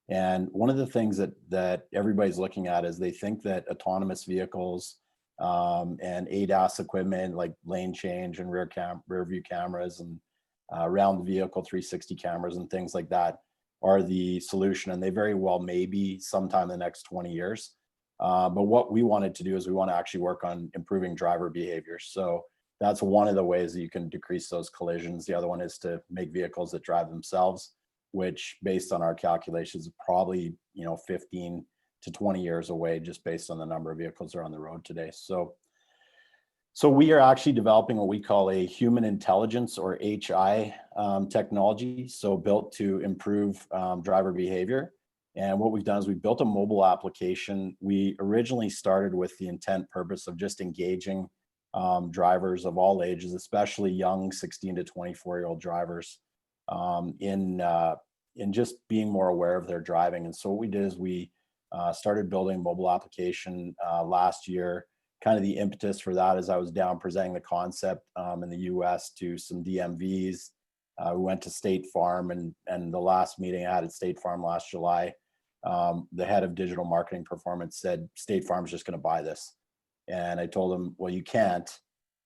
And one of the things that everybody's looking at is they think that autonomous vehicles and ADAS equipment like lane change and rear view cameras and around the vehicle 360 cameras and things like that are the solution. And they very well may be sometime in the next 20 years. But what we wanted to do is we want to actually work on improving driver behavior. So that's one of the ways that you can decrease those collisions. The other one is to make vehicles that drive themselves, which based on our calculations, is probably 15 to 20 years away, just based on the number of vehicles that are on the road today. So we are actually developing what we call a human intelligence or HI technology. So built to improve driver behavior. And what we've done is we've built a mobile application. We originally started with the intent purpose of just engaging drivers of all ages, especially young 16 to 24-year-old drivers, in just being more aware of their driving. And so what we did is we started building a mobile application last year. Kind of the impetus for that is I was down presenting the concept in the US to some DMVs. We went to State Farm, and the last meeting I had at State Farm last July, the head of digital marketing performance said, State Farm's just going to buy this. And I told him, well, you can't,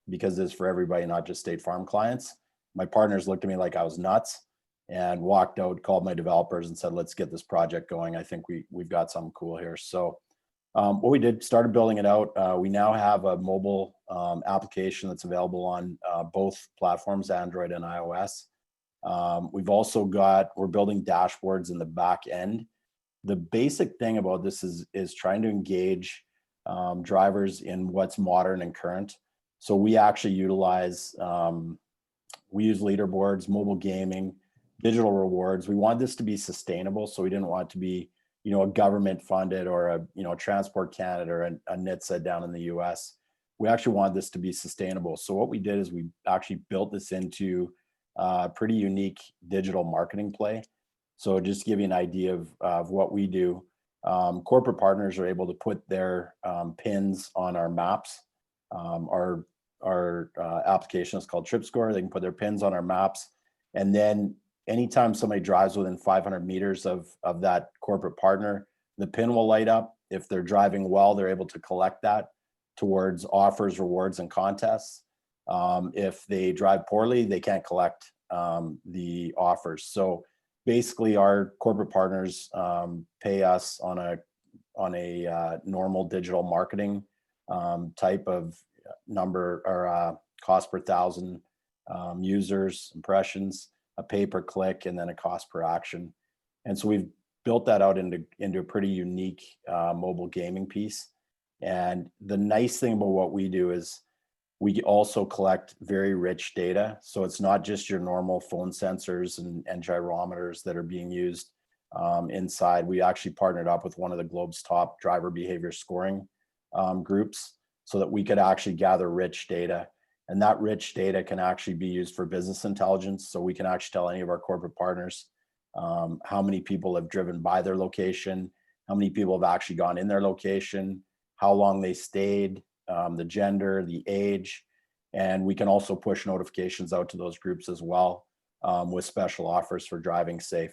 because it's for everybody, not just State Farm clients. My partners looked at me like I was nuts and walked out, called my developers and said, let's get this project going. I think we've got something cool here. So what we did, started building it out. We now have a mobile application that's available on both platforms, Android and iOS. We're building dashboards in the back end. The basic thing about this is trying to engage drivers in what's modern and current. So we actually utilize, we use leaderboards, mobile gaming, digital rewards. We want this to be sustainable. So we didn't want it to be, a government funded or a Transport Canada or a NHTSA down in the US. We actually wanted this to be sustainable. So what we did is we actually built this into a pretty unique digital marketing play. So just to give you an idea of what we do, corporate partners are able to put their pins on our maps. Our application is called TripScore. They can put their pins on our maps. And then anytime somebody drives within 500 meters of that corporate partner, the pin will light up. If they're driving well, they're able to collect that towards offers, rewards, and contests. If they drive poorly, they can't collect the offers. So basically, our corporate partners pay us on a normal digital marketing type of number or cost per thousand users, impressions, a pay per click, and then a cost per action. And so we've built that out into a pretty unique mobile gaming piece. And the nice thing about what we do is we also collect very rich data. So it's not just your normal phone sensors and gyrometers that are being used inside. We actually partnered up with one of the globe's top driver behavior scoring groups so that we could actually gather rich data. And that rich data can actually be used for business intelligence. So we can actually tell any of our corporate partners how many people have driven by their location, how many people have actually gone in their location, how long they stayed, the gender, the age, and we can also push notifications out to those groups as well with special offers for driving safe.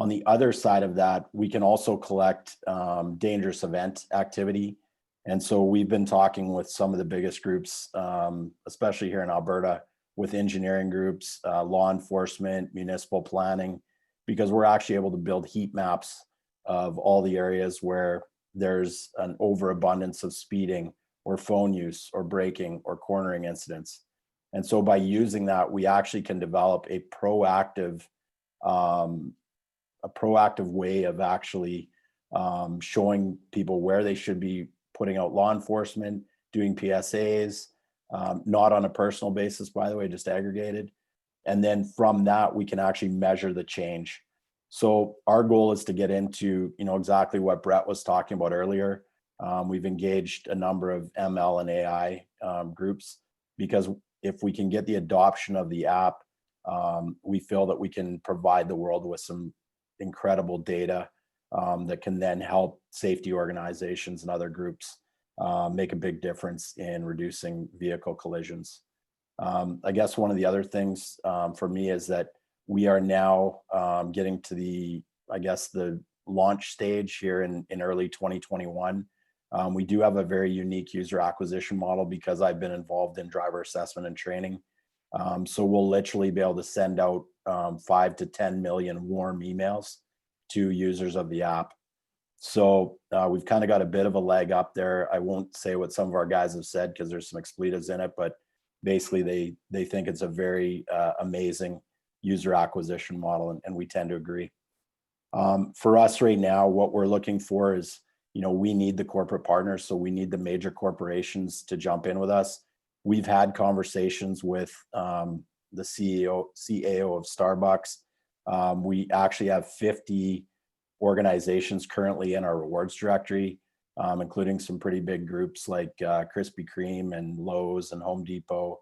On the other side of that, we can also collect dangerous event activity. And so we've been talking with some of the biggest groups, especially here in Alberta, with engineering groups, law enforcement, municipal planning, because we're actually able to build heat maps of all the areas where there's an overabundance of speeding or phone use or braking or cornering incidents. And so by using that, we actually can develop a proactive way of actually showing people where they should be putting out law enforcement, doing PSAs, not on a personal basis, by the way, just aggregated. And then from that, we can actually measure the change. So our goal is to get into, exactly what Brett was talking about earlier. We've engaged a number of ML and AI groups, because if we can get the adoption of the app, we feel that we can provide the world with some incredible data that can then help safety organizations and other groups make a big difference in reducing vehicle collisions. I guess one of the other things for me is that we are now getting to the launch stage here in early 2021. We do have a very unique user acquisition model because I've been involved in driver assessment and training. So we'll literally be able to send out 5 to 10 million warm emails to users of the app. So we've kind of got a bit of a leg up there. I won't say what some of our guys have said because there's some expletives in it, but basically they think it's a very amazing user acquisition model, and we tend to agree. For us right now, what we're looking for is, we need the corporate partners. So we need the major corporations to jump in with us. We've had conversations with the CAO of Starbucks. We actually have 50 organizations currently in our rewards directory, including some pretty big groups like Krispy Kreme and Lowe's and Home Depot,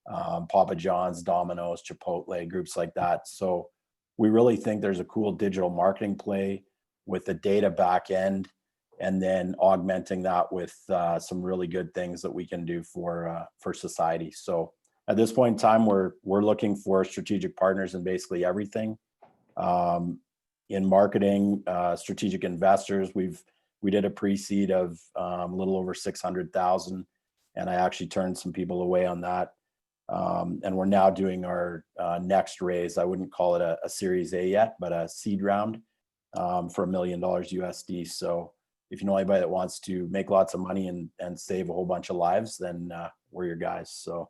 Papa John's, Domino's, Chipotle, groups like that. So we really think there's a cool digital marketing play with the data back end, and then augmenting that with some really good things that we can do for society. So at this point in time, we're looking for strategic partners in basically everything. In marketing, strategic investors, we did a pre-seed of a little over 600,000, and I actually turned some people away on that. And we're now doing our next raise. I wouldn't call it a Series A yet, but a seed round for $1 million USD. So if you know anybody that wants to make lots of money and save a whole bunch of lives, then we're your guys. So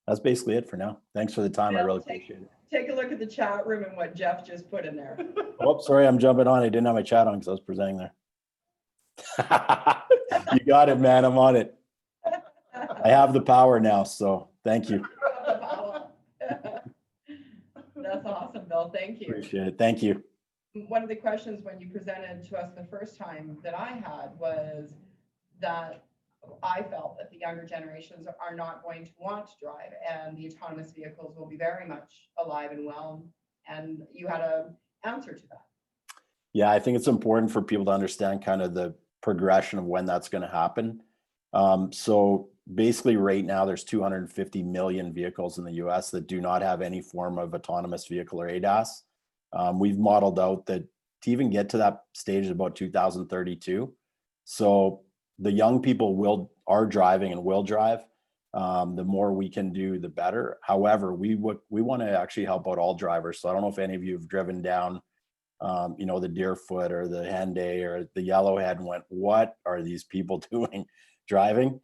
that's basically it for now. Thanks for the time. I really appreciate it. Take a look at the chat room and what Jeff just put in there. Oh, sorry, I'm jumping on. I didn't have my chat on because I was presenting there. You got it, man. I'm on it. I have the power now, so thank you. That's awesome, Bill. Thank you. Appreciate it. Thank you. One of the questions when you presented to us the first time that I had was that I felt that the younger generations are not going to want to drive, and the autonomous vehicles will be very much alive and well. And you had an answer to that. Yeah, I think it's important for people to understand kind of the progression of when that's going to happen. So basically right now there's 250 million vehicles in the US that do not have any form of autonomous vehicle or ADAS. We've modeled out that to even get to that stage is about 2032. So the young people are driving and will drive. The more we can do, the better. However, we want to actually help out all drivers. So I don't know if any of you have driven down, the Deerfoot or the Henday or the Yellowhead and went, what are these people doing driving?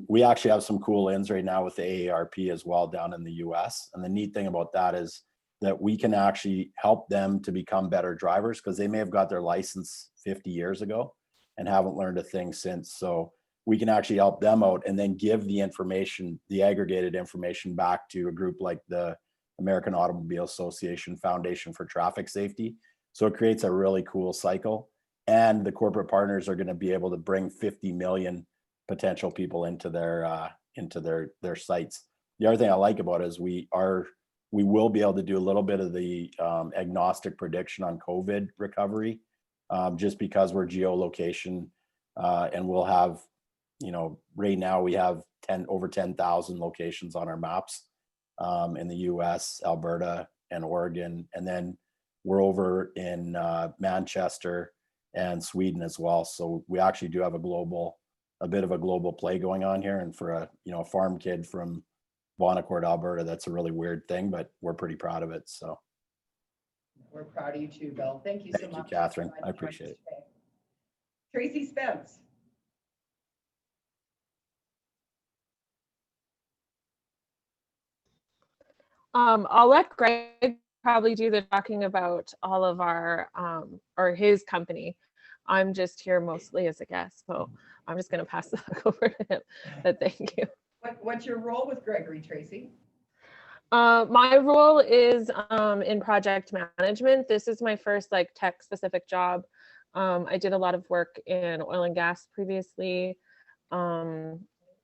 We actually have some cool ins right now with the AARP as well down in the US. And the neat thing about that is that we can actually help them to become better drivers, because they may have got their license 50 years ago and haven't learned a thing since. So we can actually help them out and then give the information, the aggregated information, back to a group like the American Automobile Association Foundation for Traffic Safety. So it creates a really cool cycle. And the corporate partners are going to be able to bring 50 million potential people into their sites. The other thing I like about it is we will be able to do a little bit of the agnostic prediction on COVID recovery, just because we're geolocation, and we'll have, right now we have over 10,000 locations on our maps in the US, Alberta and Oregon. And then we're over in Manchester and Sweden as well. So we actually do have a bit of a global play going on here. And for a farm kid from Bonaccord, Alberta, that's a really weird thing, but we're pretty proud of it. So We're proud of you too, Bill. Thank you so thank you, much. Catherine. I appreciate it. Tracy Spence. I'll let Greg probably do the talking about all of our, or his company. I'm just here mostly as a guest, so I'm just going to pass it back over to him. But thank you. What's your role with Gregory, Tracy? My role is in project management. This is my first like tech specific job. I did a lot of work in oil and gas previously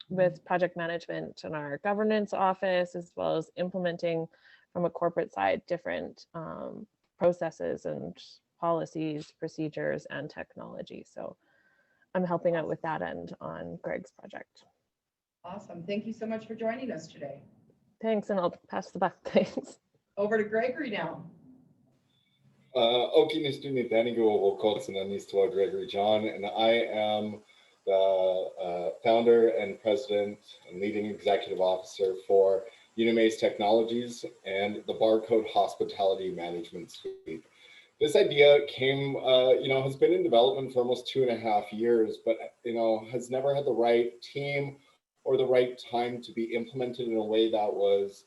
with project management in our governance office, as well as implementing from a corporate side different processes and policies, procedures, and technology. So I'm helping out with that end on Greg's project. Awesome. Thank you so much for joining us today. Thanks, and I'll pass the buck. Thanks. Over to Gregory now. Gregory John, and I am the founder and president and leading executive officer for Unimaze Technologies and the Barcode Hospitality Management Suite. This idea came, has been in development for almost 2.5 years, but, has never had the right team or the right time to be implemented in a way that was,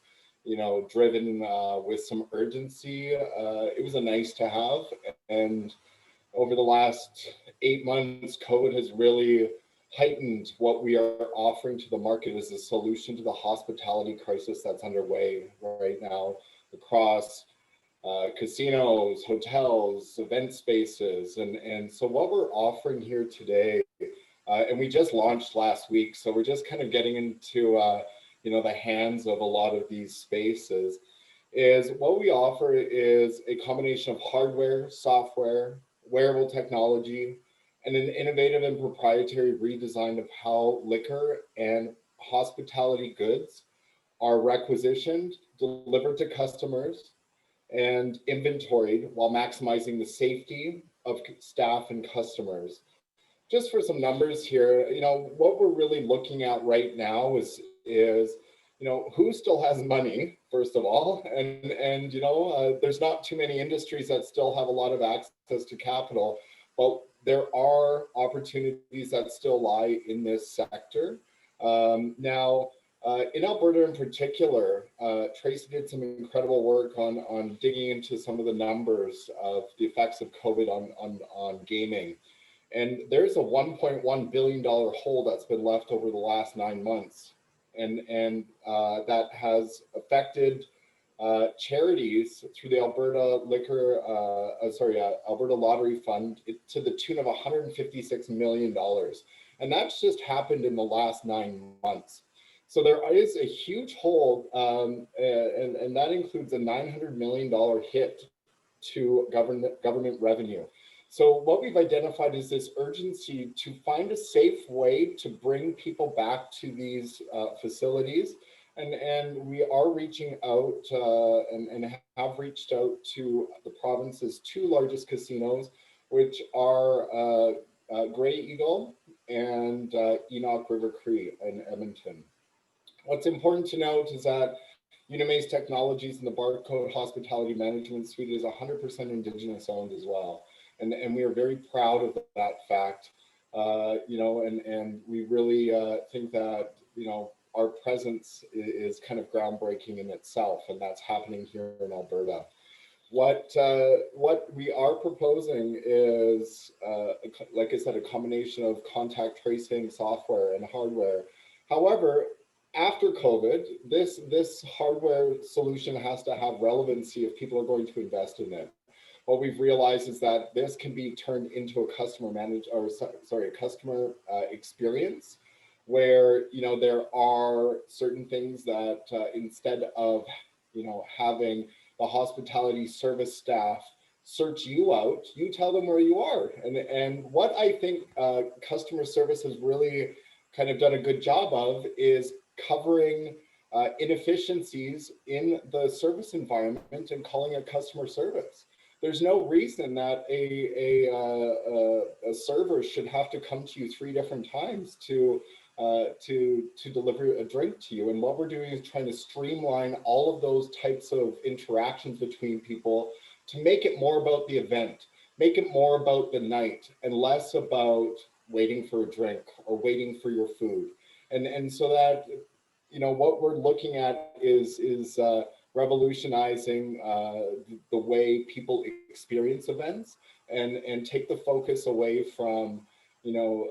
driven with some urgency. It was a nice to have. And over the last 8 months, COVID has really heightened what we are offering to the market as a solution to the hospitality crisis that's underway right now across casinos, hotels, event spaces. And so what we're offering here today, and we just launched last week, so we're just kind of getting into the hands of a lot of these spaces, is what we offer is a combination of hardware, software, wearable technology, and an innovative and proprietary redesign of how liquor and hospitality goods are requisitioned, delivered to customers, and inventoried while maximizing the safety of staff and customers. Just for some numbers here, what we're really looking at right now is who still has money, first of all, and there's not too many industries that still have a lot of access to capital, but there are opportunities that still lie in this sector. Now, in Alberta in particular, Tracy did some incredible work on digging into some of the numbers of the effects of COVID on gaming. And there's a $1.1 billion hole that's been left over the last 9 months. And that has affected charities through the Alberta Alberta Lottery Fund to the tune of $156 million. And that's just happened in the last 9 months. So there is a huge hole, and that includes a $900 million hit to government revenue. So what we've identified is this urgency to find a safe way to bring people back to these facilities. And we are reaching out and have reached out to the province's 2 largest casinos, which are Grey Eagle and Enoch River Cree in Edmonton. What's important to note is that Unimaze Technologies and the Barcode Hospitality Management Suite is 100% Indigenous owned as well. And we are very proud of that fact, and we really think that, our presence is kind of groundbreaking in itself, and that's happening here in Alberta. What we are proposing is, like I said, a combination of contact tracing software and hardware. However, after COVID, this hardware solution has to have relevancy if people are going to invest in it. What we've realized is that this can be turned into a customer experience where, there are certain things that instead of, having the hospitality service staff search you out, you tell them where you are. And what I think customer service has really kind of done a good job of is covering inefficiencies in the service environment and calling it customer service. there's no reason that a server should have to come to you 3 different times to deliver a drink to you. And what we're doing is trying to streamline all of those types of interactions between people to make it more about the event, make it more about the night, and less about waiting for a drink or waiting for your food. And so that, you know, what we're looking at is revolutionizing the way people experience events, and take the focus away from, you know,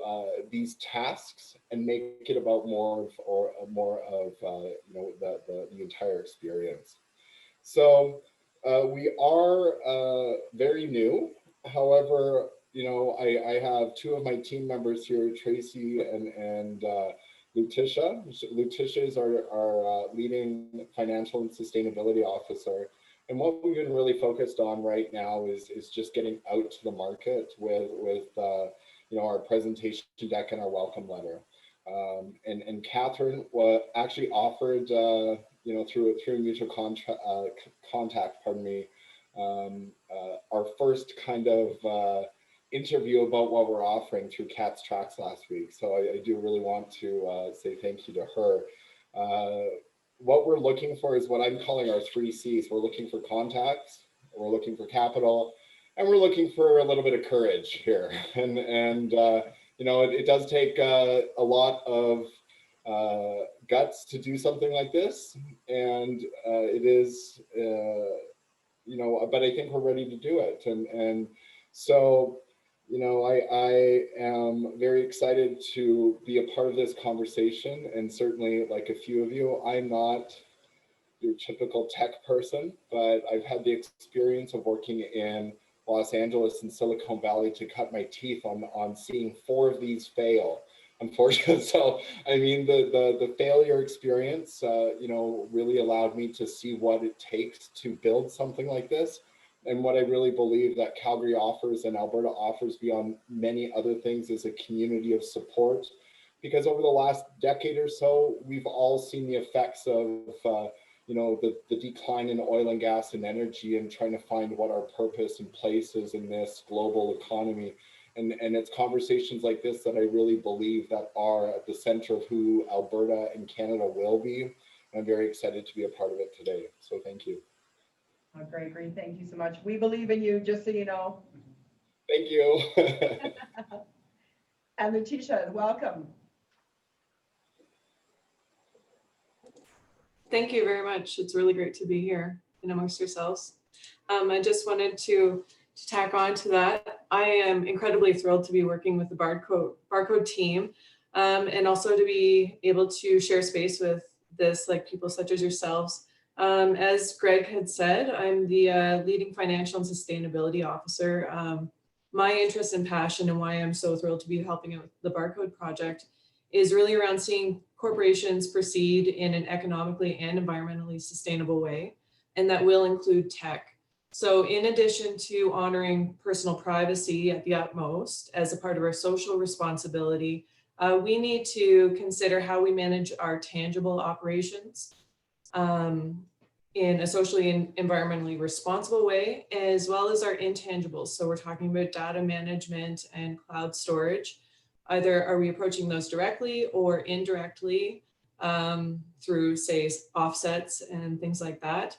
these tasks, and make it about more of you know, the entire experience. So we are very new. However, you know, I have 2 of my team members here, Tracy and Lutisha. Lutisha is our leading financial and sustainability officer. And what we've been really focused on right now is just getting out to the market with you know, our presentation deck and our welcome letter. And Catherine actually offered, you know, through a mutual contact, pardon me, our first kind of interview about what we're offering through Cat's Tracks last week. So I do really want to say thank you to her. What we're looking for is what I'm calling our 3 C's. We're looking for contacts, we're looking for capital, and we're looking for a little bit of courage here. And you know, it does take a lot of guts to do something like this, and it is, you know, but I think we're ready to do it. And so, you know, I am very excited to be a part of this conversation. And certainly, like a few of you, I'm not your typical tech person, but I've had the experience of working in Los Angeles and Silicon Valley to cut my teeth on seeing 4 of these fail, unfortunately. So, I mean, the failure experience, you know, really allowed me to see what it takes to build something like this. And what I really believe that Calgary offers and Alberta offers beyond many other things is a community of support. Because over the last decade or so, we've all seen the effects of, you know, the decline in oil and gas and energy, and trying to find what our purpose and place is in this global economy. And it's conversations like this that I really believe that are at the center of who Alberta and Canada will be. And I'm very excited to be a part of it today. So thank you. Oh, great. Thank you so much. We believe in you, just so you know. Thank you. And Lutisha, welcome. Thank you very much. It's really great to be here and amongst yourselves. I just wanted to tack on to that. I am incredibly thrilled to be working with the Barcode team, and also to be able to share space with this, like people such as yourselves. As Greg had said, I'm the leading financial and sustainability officer. My interest and passion, and why I'm so thrilled to be helping out with the Barcode project, is really around seeing corporations proceed in an economically and environmentally sustainable way, and that will include tech. So in addition to honoring personal privacy at the utmost as a part of our social responsibility, we need to consider how we manage our tangible operations in a socially and environmentally responsible way, as well as our intangibles. So we're talking about data management and cloud storage. Either are we approaching those directly or indirectly through, say, offsets and things like that,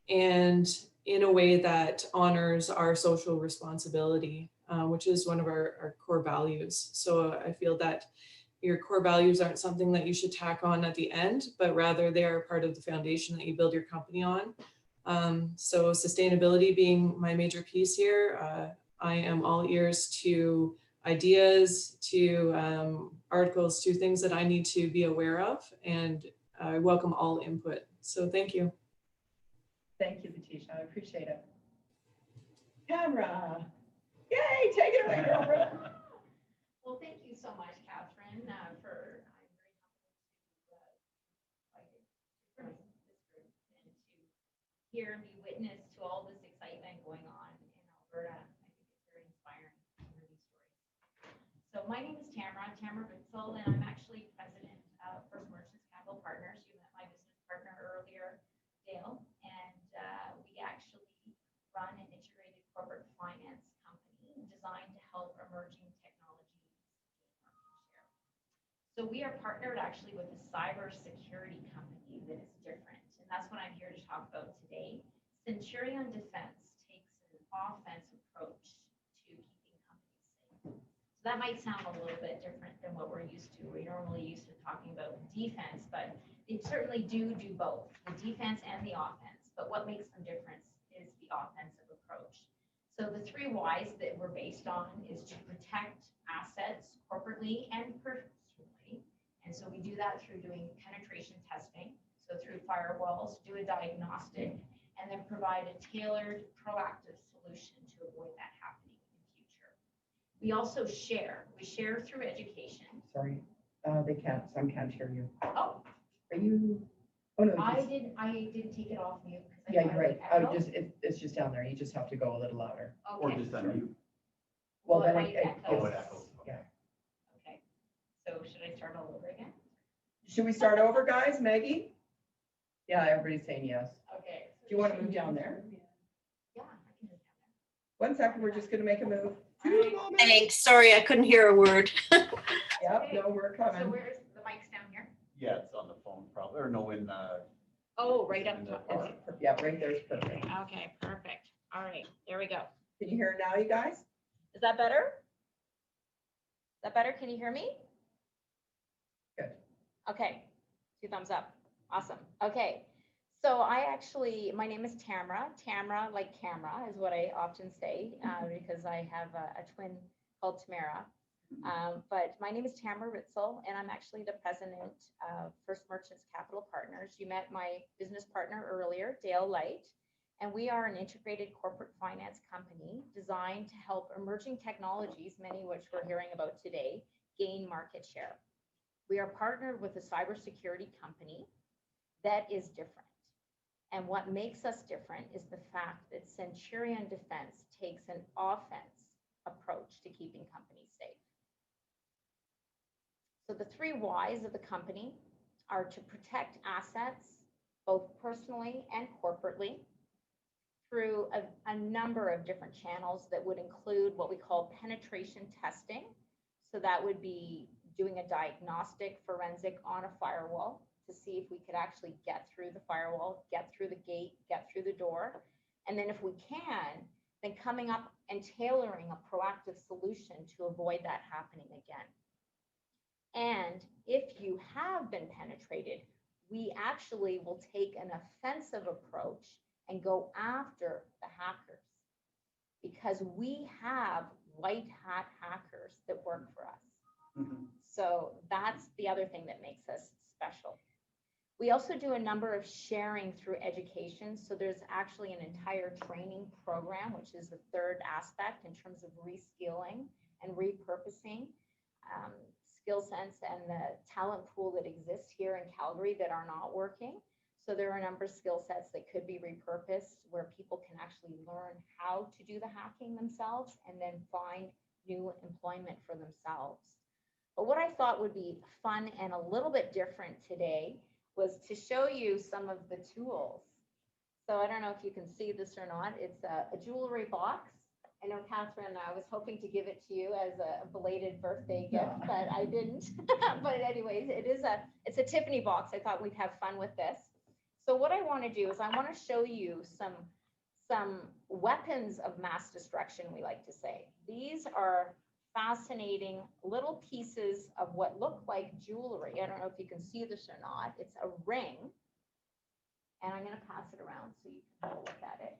and in a way that honors our social responsibility, which is one of our core values. So I feel that your core values aren't something that you should tack on at the end, but rather they are part of the foundation that you build your company on. So sustainability being my major piece here, I am all ears to ideas, to articles, to things that I need to be aware of, and I welcome all input. So thank you. Thank you, Lutisha. I appreciate it. Tamara, yay, take it away, girlfriend. Well, thank you so much, Catherine, I'm very humbled to this group and to hear and be witness to all this excitement going on in Alberta. I think it's very inspiring to hear these stories. So my name is Tamara Bitzel, and I'm actually president of First Merchants Capital Partners. You met my business partner earlier, Dale, and we actually run an integrated So we are partnered actually with a cybersecurity company that is different. And that's what I'm here to talk about today. Centurion Defense takes an offense approach to keeping companies safe. So that might sound a little bit different than what we're used to. We're normally used to talking about defense, but they certainly do both, the defense and the offense. But what makes them different is the offensive approach. So the 3 Ys that we're based on is to protect assets corporately and personally. And so we do that through doing penetration testing. So through firewalls, do a diagnostic, and then provide a tailored, proactive solution to avoid that happening in the future. We also share. We share through education. Sorry, some can't hear you. Oh, Are you? Oh, no. I didn't take it off mute. Yeah, you're right. It's just down there. You just have to go a little louder. Or Okay. just unmute. Well, Well, then it it might echo. yeah. Okay. So should I start all over again? Should we start over, guys? Maggie? Yeah, everybody's saying yes. Okay. Do you want to move down there? Yeah, I can move down 1 second, we're just gonna make a move. Thanks. Sorry, I couldn't hear a word. Yep, no, we're there. So coming. where's the mic's down here? Yeah, it's on the phone probably, or no, in Oh, right up in the top. car. Yeah, right there's perfect. Okay, perfect. All right, there we go. Can you hear it now, you guys? Is that better? Is that better? Can you hear me? Good. Okay, 2 thumbs up. Awesome. Okay. So my name is Tamara. Tamara, like camera, is what I often say because I have a twin called Tamara. But my name is Tamara Ritzel, and I'm actually the president of First Merchants Capital Partners. You met my business partner earlier, Dale Light, and we are an integrated corporate finance company designed to help emerging technologies, many of which we're hearing about today, gain market share. We are partnered with a cybersecurity company that is different. And what makes us different is the fact that Centurion Defense takes an offense approach to keeping companies safe. So the 3 Ys of the company are to protect assets, both personally and corporately, through a number of different channels that would include what we call penetration testing. So that would be doing a diagnostic forensic on a firewall to see if we could actually get through the firewall, get through the gate, get through the door. And then if we can, then coming up and tailoring a proactive solution to avoid that happening again. And if you have been penetrated, we actually will take an offensive approach and go after the hackers because we have white hat hackers that work for us. So that's the other thing that makes us special. We also do a number of sharing through education. So there's actually an entire training program, which is the 3rd aspect in terms of reskilling and repurposing skill sets and the talent pool that exists here in Calgary that are not working. So there are a number of skill sets that could be repurposed where people can actually learn how to do the hacking themselves and then find new employment for themselves. But what I thought would be fun and a little bit different today was to show you some of the tools. So I don't know if you can see this or not. It's a jewelry box. I know, Catherine, I was hoping to give it to you as a belated birthday gift, but I didn't. But anyways, it's a Tiffany box. I thought we'd have fun with this. So what I want to do is I want to show you some weapons of mass destruction, we like to say. These are fascinating little pieces of what look like jewelry. I don't know if you can see this or not. It's a ring, and I'm going to pass it around so you can have a look at it.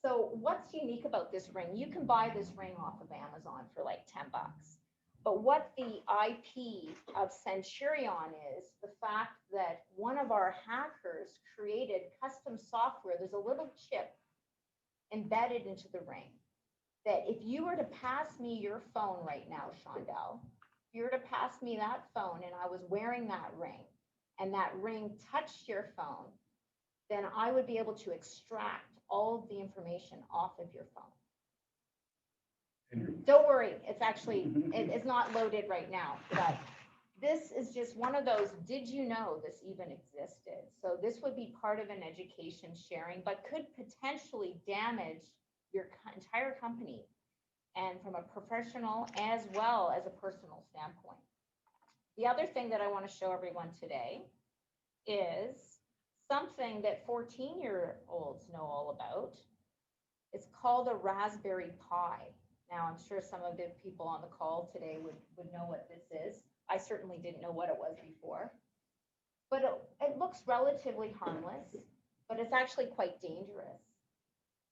So what's unique about this ring? You can buy this ring off of Amazon for like 10 bucks. But what the IP of Centurion is the fact that one of our hackers created custom software. There's a little chip embedded into the ring that if you were to pass me your phone right now, Shondell, if you were to pass me that phone and I was wearing that ring and that ring touched your phone, then I would be able to extract all of the information off of your phone. Don't worry, it's actually, it's not loaded right now, but this is just one of those, did you know this even existed? So this would be part of an education sharing, but could potentially damage your entire company and from a professional as well as a personal standpoint. The other thing that I want to show everyone today is something that 14-year-olds know all about. It's called a Raspberry Pi. Now, I'm sure some of the people on the call today would know what this is. I certainly didn't know what it was before. But it looks relatively harmless, but it's actually quite dangerous.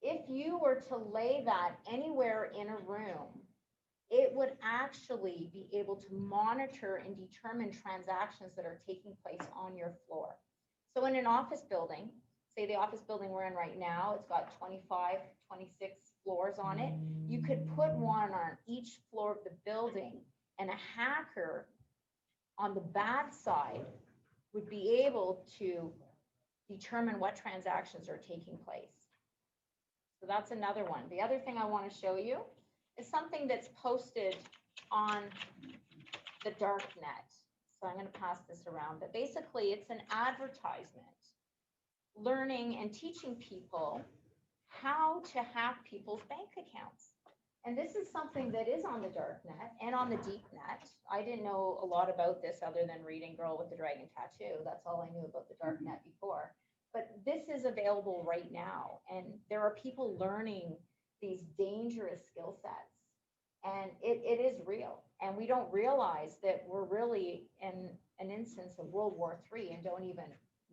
If you were to lay that anywhere in a room, it would actually be able to monitor and determine transactions that are taking place on your floor. So in an office building, say the office building we're in right now, it's got 25, 26 floors on it. You could put one on each floor of the building, and a hacker on the back side would be able to determine what transactions are taking place. So that's another one. The other thing I want to show you is something that's posted on the dark net. So I'm going to pass this around, but basically it's an advertisement learning and teaching people how to hack people's bank accounts. And this is something that is on the dark net and on the deep net. I didn't know a lot about this other than reading Girl with the Dragon Tattoo. That's all I knew about the dark net before. But this is available right now. And there are people learning these dangerous skill sets. And it is real. And we don't realize that we're really in an instance of World War III and don't even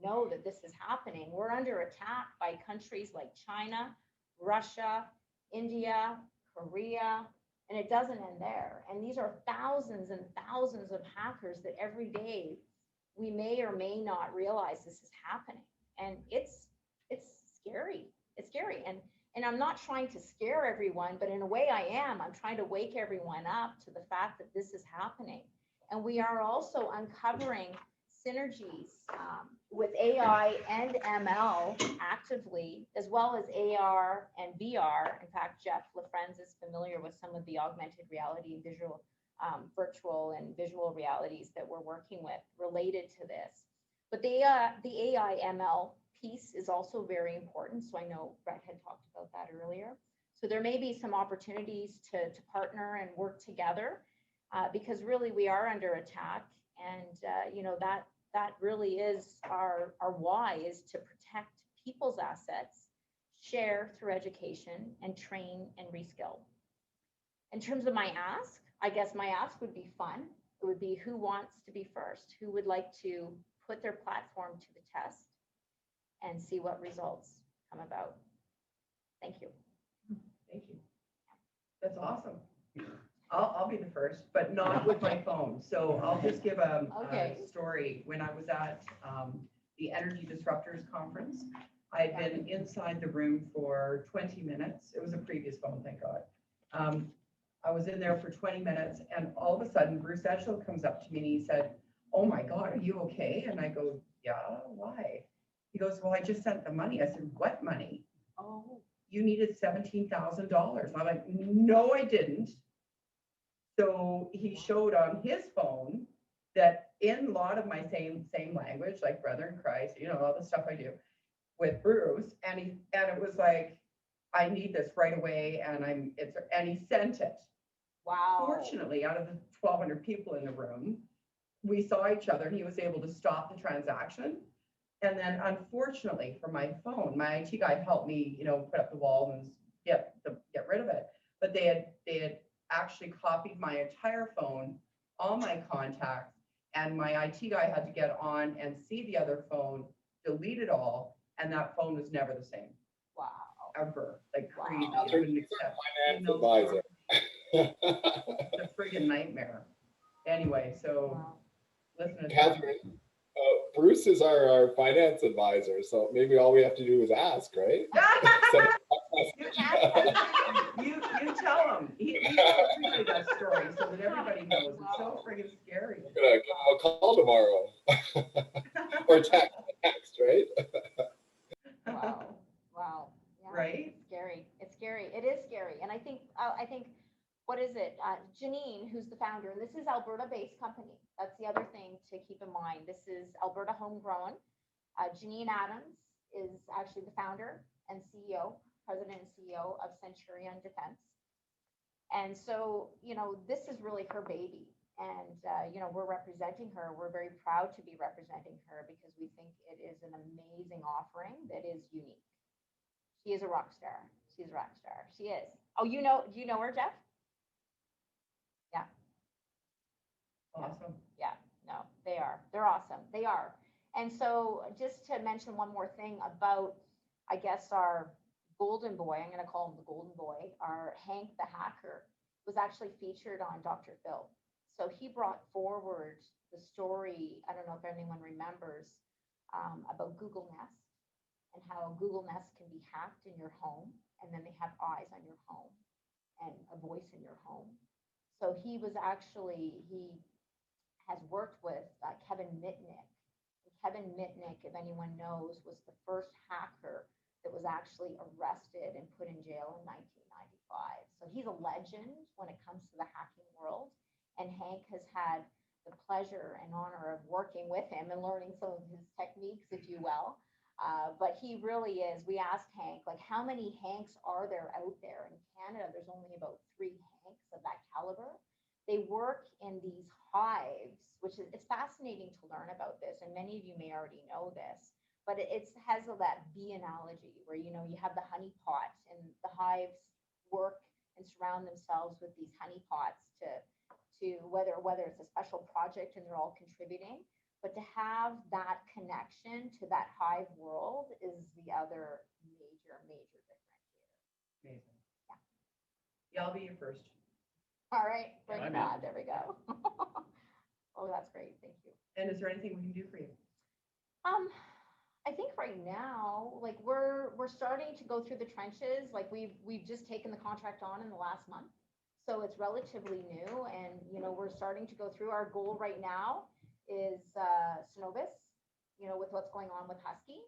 know that this is happening. We're under attack by countries like China, Russia, India, Korea, and it doesn't end there. And these are thousands and thousands of hackers that every day we may or may not realize this is happening. And it's scary. It's scary. And I'm not trying to scare everyone, but in a way I am. I'm trying to wake everyone up to the fact that this is happening. And we are also uncovering synergies with AI and ML actively, as well as AR and VR. In fact, Jeff LaFrenz is familiar with some of the augmented reality and visual, virtual and visual realities that we're working with related to this. But the AI ML piece is also very important. So I know Brett had talked about that earlier. So there may be some opportunities to partner and work together because really we are under attack. And you know, that really is our why, is to protect people's assets, share through education, and train and reskill. In terms of my ask, I guess my ask would be fun. It would be, who wants to be first? Who would like to put their platform to the test and see what results come about? Thank you. Thank you. That's awesome. I'll be the first, but not with my phone. So I'll just give a story. When I was at the Energy Disruptors Conference, I had been inside the room for 20 minutes. It was a previous phone, thank God. I was in there for 20 minutes, and all of a sudden, Bruce Edgell comes up to me and he said, "Oh my God, are you okay?" And I go, "Yeah, why?" He goes, "Well, I just sent the money." I said, "What money?" "Oh, you needed $17,000. I'm like, "No, I didn't." So he showed on his phone that in a lot of my same language, like brother in Christ, you know, all the stuff I do with Bruce, and it was like, "I need this right away," and he sent it. Wow. Fortunately, out of the 1,200 people in the room, we saw each other, and he was able to stop the transaction. And then, unfortunately, for my phone, my IT guy helped me, you know, put up the wall and get rid of it. But they had actually copied my entire phone, all my contacts, and my IT guy had to get on and see the other phone, delete it all, and that phone was never the same. Wow. Ever. Like crazy. That's I wouldn't accept. finance advisor. It's a friggin' nightmare. Anyway, so listen to Catherine, Bruce is our finance advisor, so maybe all we have to do is ask, right? You tell him. He tells me that story so that everybody knows. It's so friggin' scary. I'm gonna give him a call tomorrow. Or text, right? Wow. Yeah, Right? It's scary. It's scary. It is scary. And I think, what is it? Janine, who's the founder, and this is Alberta-based company. That's the other thing to keep in mind. This is Alberta homegrown. Janine Adams is actually the founder and CEO, president and CEO of Centurion Defense. And so, you know, this is really her baby. And, you know, we're representing her. We're very proud to be representing her because we think it is an amazing offering that is unique. She is a rock star. She's a rock star. She is. Oh, do you know her, Jeff? Yeah. Awesome. Yeah, no, they are. They're awesome. They are. And so just to mention one more thing about, I guess, our golden boy, I'm going to call him the golden boy, our Hank the hacker, was actually featured on Dr. Phil. So he brought forward the story, I don't know if anyone remembers, about Google Nest and how Google Nest can be hacked in your home, and then they have eyes on your home and a voice in your home. So he has worked with Kevin Mitnick. And Kevin Mitnick, if anyone knows, was the first hacker that was actually arrested and put in jail in 1995. So he's a legend when it comes to the hacking world. And Hank has had the pleasure and honor of working with him and learning some of his techniques, if you will. But he really is. We asked Hank, like, how many Hanks are there out there? In Canada, there's only about 3 Hanks of that caliber. They work in these hives, which is, it's fascinating to learn about this. And many of you may already know this, but it has that bee analogy where, you know, you have the honey pot and the hives work and surround themselves with these honey pots to whether it's a special project and they're all contributing, but to have that connection to that hive world is the other major differentiator. Amazing. Yeah, I'll be your first. All right, bring I'm it in. on. There we go. Oh, that's great. Thank you. And is there anything we can do for you? I think right now, like we're starting to go through the trenches. Like we've just taken the contract on in the last month. So it's relatively new, and you know, we're starting to go through. Our goal right now is Synovus, you know, with what's going on with Husky,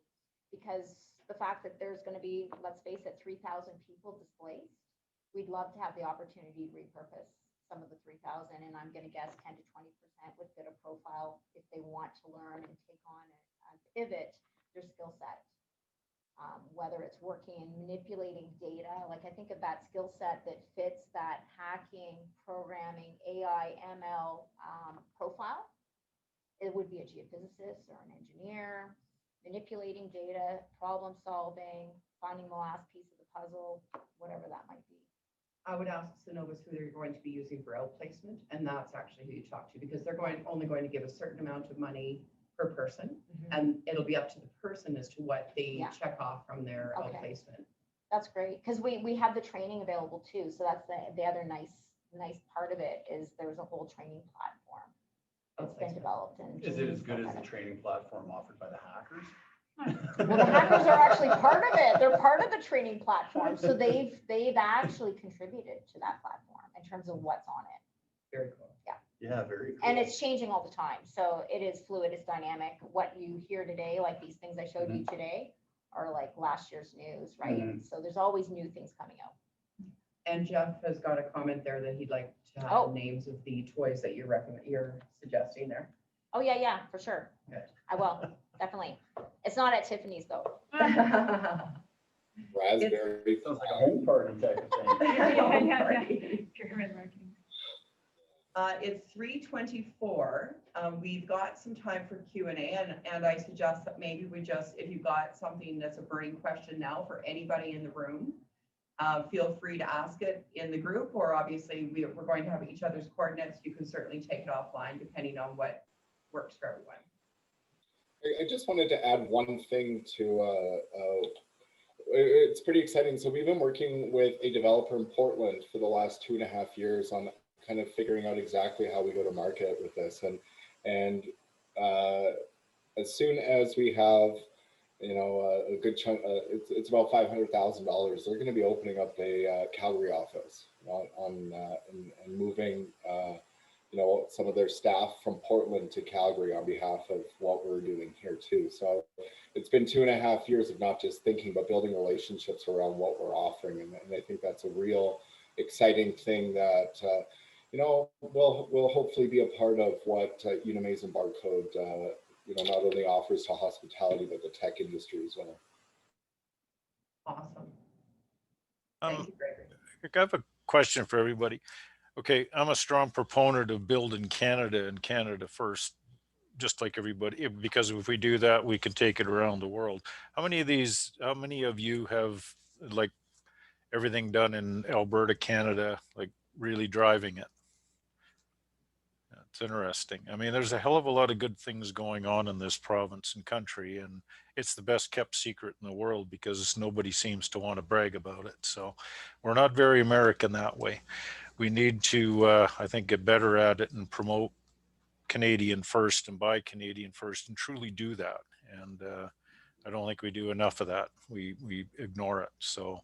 because the fact that there's going to be, let's face it, 3,000 people displaced, we'd love to have the opportunity to repurpose some of the 3,000, and I'm going to guess 10 to 20% would fit a profile if they want to learn and take on and pivot their skill set. Whether it's working and manipulating data, like I think of that skill set that fits that hacking, programming, AI, ML profile, it would be a geophysicist or an engineer, manipulating data, problem solving, finding the last piece of the puzzle, whatever that might be. I would ask Synovus who they're going to be using for outplacement, and that's actually who you talk to, because they're only going to give a certain amount of money per person, and it'll be up to the person as to what they check off from their outplacement. That's great, because we have the training available too. So that's the other nice part of it is there's a whole training platform that's been developed. And Is it as good as the training platform offered by the hackers? well, the hackers are actually part of it. They're part of the training platform. So they've actually contributed to that platform in terms of what's on it. Very cool. Yeah. Yeah, very cool. And it's changing all the time. So it is fluid, it's dynamic. What you hear today, like these things I showed you today, are like last year's news, right? So there's always new things coming out. And Jeff has got a comment there that he'd like to have names of the toys that you're suggesting there. Oh yeah, for sure. Good. I will, definitely. It's not at Tiffany's though. Raspberry. Sounds like a home party type of thing. Pyramid marketing. It's 3:24. We've got some time for Q&A, and I suggest that maybe we just, if you've got something that's a burning question now for anybody in the room, feel free to ask it in the group, or obviously we're going to have each other's coordinates. You can certainly take it offline depending on what works for everyone. I just wanted to add one thing to, it's pretty exciting. So we've been working with a developer in Portland for the last 2.5 years on kind of figuring out exactly how we go to market with this. And as soon as we have, you know, a good chunk, it's about $500,000, they're going to be opening up a Calgary office and moving, you know, some of their staff from Portland to Calgary on behalf of what we're doing here too. So it's been 2.5 years of not just thinking, but building relationships around what we're offering. And I think that's a real exciting thing that, you know, will hopefully be a part of what Unimaze and Barcode, you know, not only offers to hospitality, but the tech industry as well. Awesome. Thank you, Gregory. I have a question for everybody. Okay, I'm a strong proponent of building Canada and Canada first, just like everybody, because if we do that, we can take it around the world. How many of you have like everything done in Alberta, Canada, like really driving it? It's interesting. I mean, there's a hell of a lot of good things going on in this province and country, and it's the best kept secret in the world because nobody seems to want to brag about it. So we're not very American that way. We need to, I think, get better at it and promote Canadian first and buy Canadian first and truly do that. And I don't think we do enough of that. We ignore it. So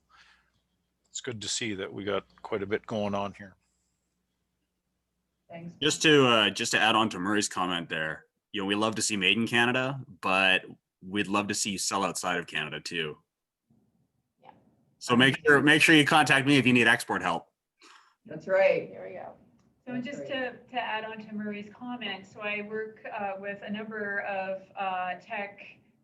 it's good to see that we got quite a bit going on here. Thanks. Just to add on to Murray's comment there, we love to see made in Canada, but we'd love to see you sell outside of Canada too. Yeah. So make sure you contact me if you need export help. That's right. There we go. So That's just right. to add on to Murray's comment, so I work with a number of tech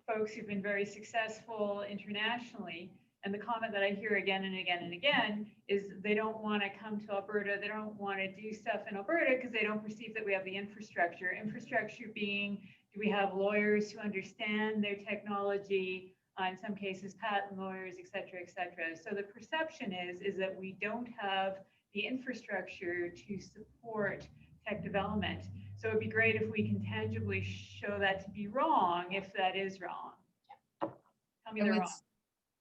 folks who've been very successful internationally. And the comment that I hear again and again and again is they don't want to come to Alberta. They don't want to do stuff in Alberta because they don't perceive that we have the infrastructure. Infrastructure being, do we have lawyers who understand their technology? In some cases, patent lawyers, et cetera, et cetera. So the perception is that we don't have the infrastructure to support tech development. So it'd be great if we can tangibly show that to be wrong, if that is wrong. Tell me they're wrong.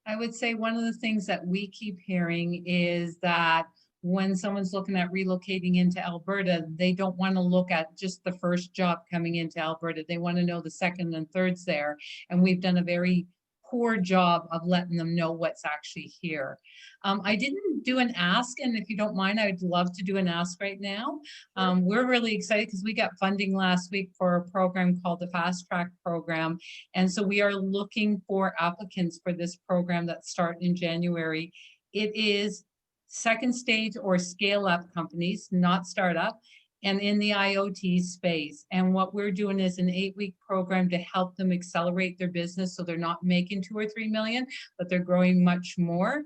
I would say one of the things that we keep hearing is that when someone's looking at relocating into Alberta, they don't want to look at just the first job coming into Alberta. They want to know the second and thirds there. And we've done a very poor job of letting them know what's actually here. I didn't do an ask, and if you don't mind, I'd love to do an ask right now. We're really excited because we got funding last week for a program called the Fast Track Program. And so we are looking for applicants for this program that start in January. It is second stage or scale up companies, not startup, and in the IoT space. And what we're doing is an 8-week program to help them accelerate their business so they're not making 2 or 3 million, but they're growing much more.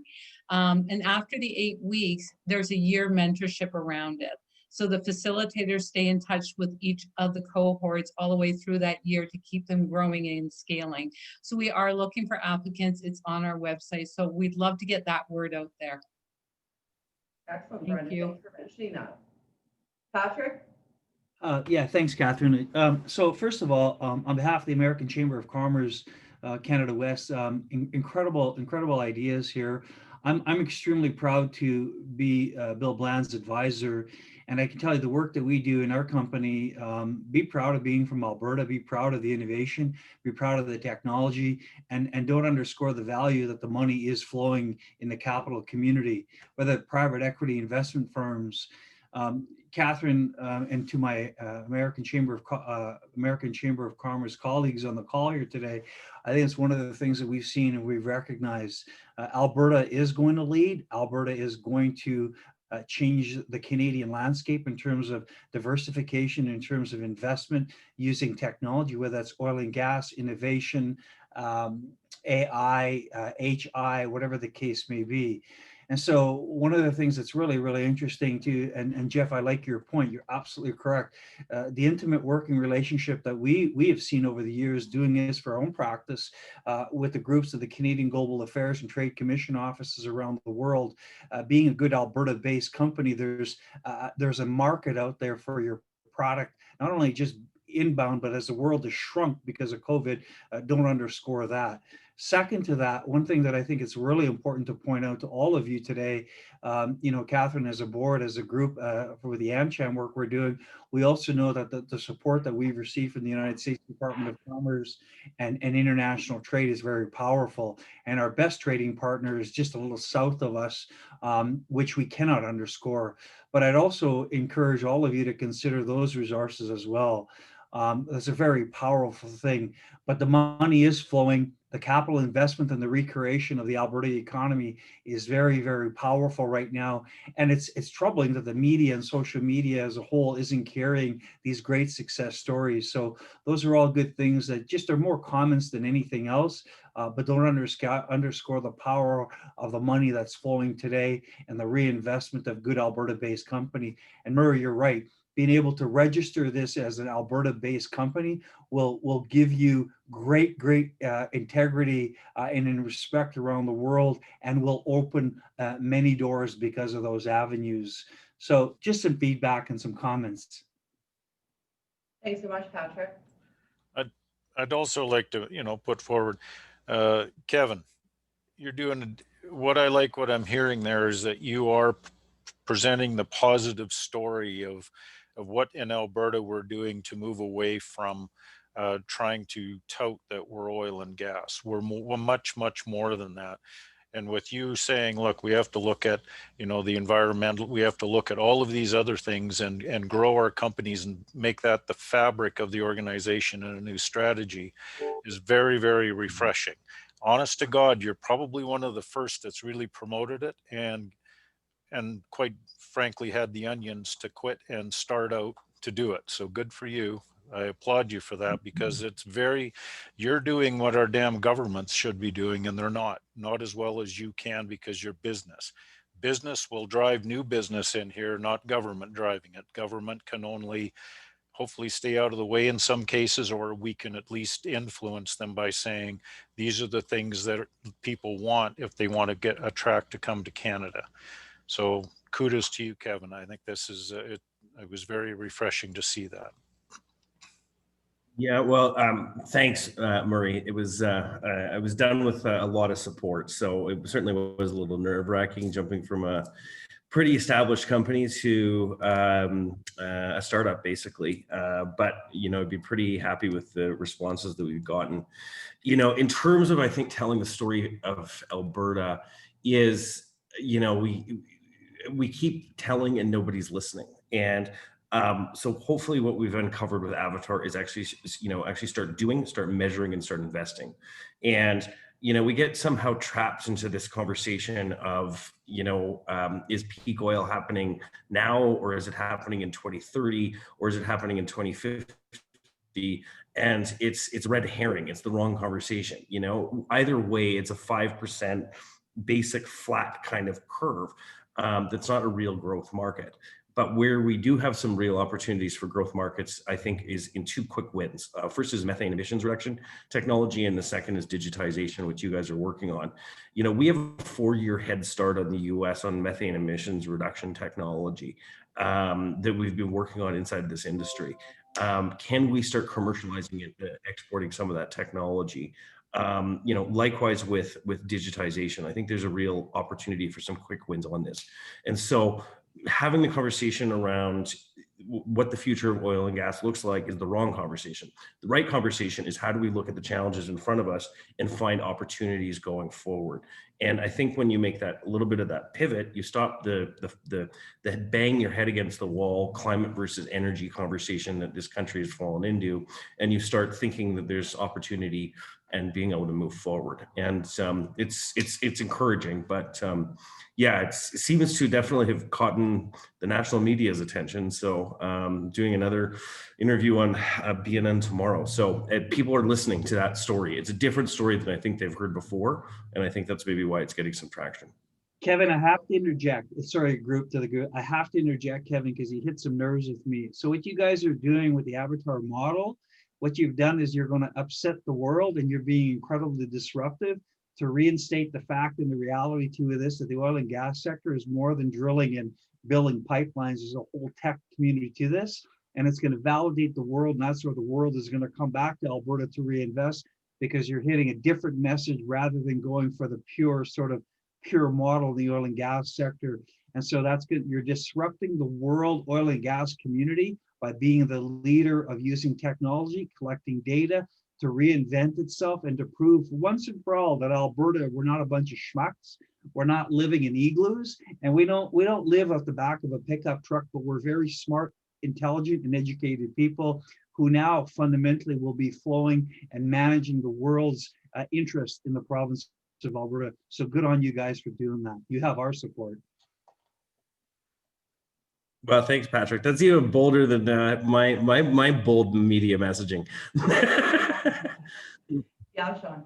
And after the 8 weeks, there's a year mentorship around it. So the facilitators stay in touch with each of the cohorts all the way through that year to keep them growing and scaling. So we are looking for applicants. It's on our website. So we'd love to get that word out there. Excellent, Thank Brenda. you. Thanks for mentioning that. Patrick? Yeah, thanks, Catherine. So first of all, on behalf of the American Chamber of Commerce, Canada West, incredible ideas here. I'm extremely proud to be Bill Bland's advisor. And I can tell you the work that we do in our company, be proud of being from Alberta, be proud of the innovation, be proud of the technology, and don't underscore the value that the money is flowing in the capital community, whether private equity investment firms, Catherine, and to my American Chamber of Commerce colleagues on the call here today, I think it's one of the things that we've seen and we've recognized. Alberta is going to lead. Alberta is going to change the Canadian landscape in terms of diversification, in terms of investment using technology, whether that's oil and gas, innovation, AI, HI, whatever the case may be. And so one of the things that's really interesting too, and Jeff, I like your point, you're absolutely correct. The intimate working relationship that we have seen over the years doing this for our own practice with the groups of the Canadian Global Affairs and Trade Commission offices around the world, being a good Alberta-based company, there's a market out there for your product, not only just inbound, but as the world has shrunk because of COVID, don't underscore that. Second to that, one thing that I think it's really important to point out to all of you today, Catherine, as a board, as a group for the AmCham work we're doing, we also know that the support that we've received from the United States Department of Commerce and international trade is very powerful. And our best trading partner is just a little south of us, which we cannot underscore. But I'd also encourage all of you to consider those resources as well. That's a very powerful thing. But the money is flowing. The capital investment and the recreation of the Alberta economy is very, very powerful right now. And it's troubling that the media and social media as a whole isn't carrying these great success stories. So those are all good things that just are more comments than anything else, but don't underscore the power of the money that's flowing today and the reinvestment of good Alberta-based company. And Murray, you're right. Being able to register this as an Alberta-based company will give you great integrity and in respect around the world, and will open many doors because of those avenues. So just some feedback and some comments. Thanks so much, Patrick. I'd also like to, put forward, Kevin, you're doing what I like. What I'm hearing there is that you are presenting the positive story of what in Alberta we're doing to move away from trying to tout that we're oil and gas. We're much more than that. And with you saying, look, we have to look at, the environmental, we have to look at all of these other things and grow our companies and make that the fabric of the organization and a new strategy is very, very refreshing. Honest to God, you're probably one of the first that's really promoted it and quite frankly had the onions to quit and start out to do it. So good for you. I applaud you for that, because you're doing what our damn governments should be doing, and they're not as well as you can, because you're business will drive new business in here, not government driving it. Government can only hopefully stay out of the way in some cases, or we can at least influence them by saying, these are the things that people want if they want to get a track to come to Canada. So kudos to you, Kevin. I think this is, it was very refreshing to see that. Yeah, well, thanks, Murray. It was I was done with a lot of support, so it certainly was a little nerve-wracking jumping from a pretty established company to a startup, basically. But I'd be pretty happy with the responses that we've gotten. In terms of, I think, telling the story of Alberta is, we keep telling and nobody's listening. And so hopefully what we've uncovered with Avatar is actually start measuring and start investing. And, we get somehow trapped into this conversation of, is peak oil happening now, or is it happening in 2030, or is it happening in 2050? And it's red herring. It's the wrong conversation. Either way, it's a 5% basic flat kind of curve. That's not a real growth market. But where we do have some real opportunities for growth markets, I think, is in two quick wins. First is methane emissions reduction technology, and the second is digitization, which you guys are working on. We have a 4-year head start on the US on methane emissions reduction technology that we've been working on inside this industry. Can we start commercializing it, exporting some of that technology? Likewise with digitization, I think there's a real opportunity for some quick wins on this. And so having the conversation around what the future of oil and gas looks like is the wrong conversation. The right conversation is, how do we look at the challenges in front of us and find opportunities going forward? And I think when you make that a little bit of that pivot, you stop the bang your head against the wall climate versus energy conversation that this country has fallen into, and you start thinking that there's opportunity and being able to move forward. And it's encouraging, but it seems to definitely have caught the national media's attention. So doing another interview on BNN tomorrow. So people are listening to that story. It's a different story than I think they've heard before. And I think that's maybe why it's getting some traction. Kevin, I have to interject. Sorry, group. I have to interject, Kevin, because he hit some nerves with me. So what you guys are doing with the Avatar model, what you've done is you're going to upset the world, and you're being incredibly disruptive to reinstate the fact and the reality to this, that the oil and gas sector is more than drilling and building pipelines. There's a whole tech community to this, and it's going to validate the world. And that's where the world is going to come back to Alberta to reinvest, because you're hitting a different message rather than going for the pure model of the oil and gas sector. And so that's good. You're disrupting the world oil and gas community by being the leader of using technology, collecting data to reinvent itself and to prove once and for all that Alberta, we're not a bunch of schmucks. We're not living in igloos, and we don't live off the back of a pickup truck, but we're very smart, intelligent, and educated people. who now fundamentally will be flowing and managing the world's interest in the province of Alberta. So good on you guys for doing that. You have our support. Well, thanks, Patrick. That's even bolder than my bold media messaging. Yeah, Sean.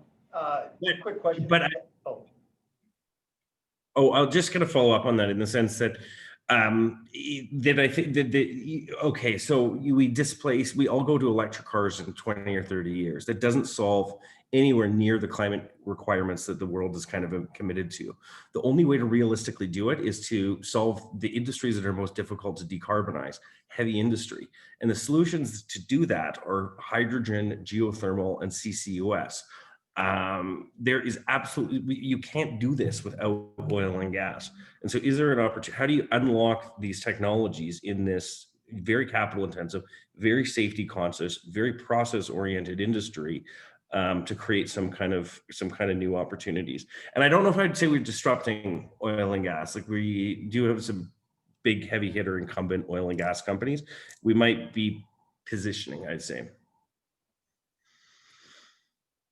Quick question. But I'm just going to follow up on that in the sense that that I think that okay, so we all go to electric cars in 20 or 30 years. That doesn't solve anywhere near the climate requirements that the world is kind of committed to. The only way to realistically do it is to solve the industries that are most difficult to decarbonize, heavy industry. And the solutions to do that are hydrogen, geothermal, and CCUS. There is absolutely, you can't do this without oil and gas. And so is there an opportunity, how do you unlock these technologies in this very capital intensive, very safety conscious, very process oriented industry to create some kind of new opportunities? And I don't know if I'd say we're disrupting oil and gas. Like, we do have some big heavy hitter incumbent oil and gas companies. We might be positioning, I'd say.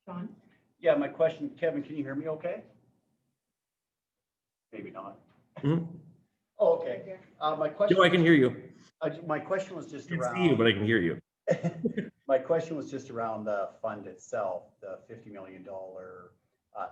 Sean? Yeah, my question, Kevin, can you hear me okay? Maybe not. Mm-hmm. Oh, okay. My question. No, I can hear you. My question was just I around. can see you, but I can hear you. My question was just around the fund itself, the $50 million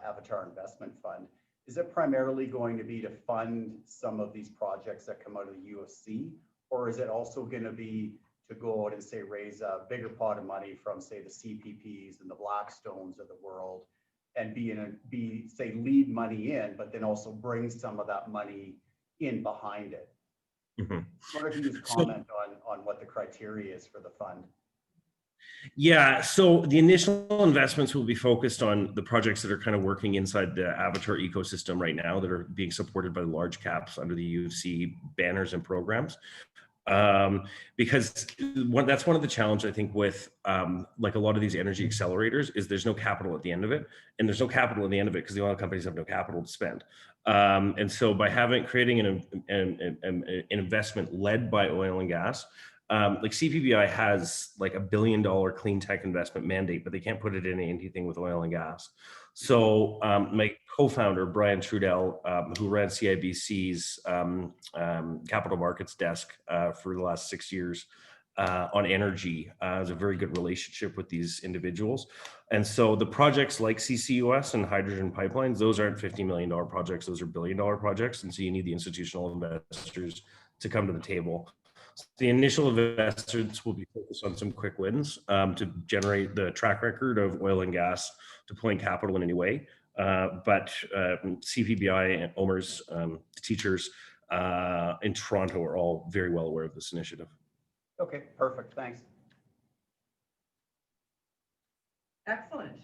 Avatar Investment Fund. Is it primarily going to be to fund some of these projects that come out of the UFC, or is it also going to be to go out and say raise a bigger pot of money from, say, the CPPs and the Blackstones of the world, and say lead money in, but then also bring some of that money in behind it? Mm-hmm. I wonder if you just comment on what the criteria is for the fund. Yeah, so the initial investments will be focused on the projects that are kind of working inside the Avatar ecosystem right now that are being supported by the large caps under the UFC banners and programs. Because that's one of the challenges, I think, with like a lot of these energy accelerators is there's no capital at the end of it, and there's no capital at the end of it because the oil companies have no capital to spend. And so by creating an investment led by oil and gas, like CPBI has like $1 billion clean tech investment mandate, but they can't put it in anything with oil and gas. So my co-founder, Brian Trudell, who ran CIBC's capital markets desk for the last 6 years on energy, has a very good relationship with these individuals. And so the projects like CCUS and hydrogen pipelines, those aren't $50 million projects, those are $1 billion projects. And so you need the institutional investors to come to the table. So the initial investors will be focused on some quick wins to generate the track record of oil and gas deploying capital in any way. But CPBI and OMERS, teachers in Toronto are all very well aware of this initiative. Okay, perfect. Thanks. Excellent.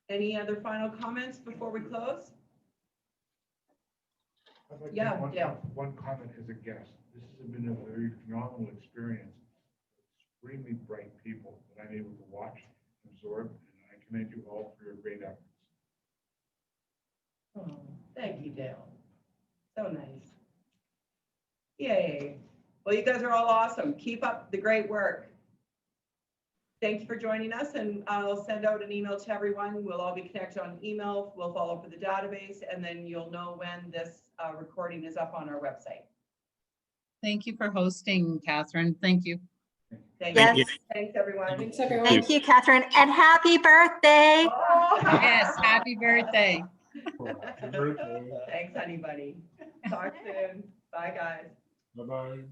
Any other final comments before we close? I'd like to Yeah, make Dale. one comment as a guest. This has been a very phenomenal experience. Extremely bright people that I'm able to watch, absorb, and I commend you all for your great efforts. Oh, thank you, Dale. So nice. Yay. Well, you guys are all awesome. Keep up the great work. Thank you for joining us, and I'll send out an email to everyone. We'll all be connected on email. We'll follow up with the database, and then you'll know when this recording is up on our website. Thank you for hosting, Catherine. Thank you. Thank Yes. you. Thanks, everyone. Thanks, everyone. Thank you, Catherine, and happy birthday. Oh. Yes, happy birthday. Thanks, honey bunny. Talk soon. Bye, guys. Bye-bye.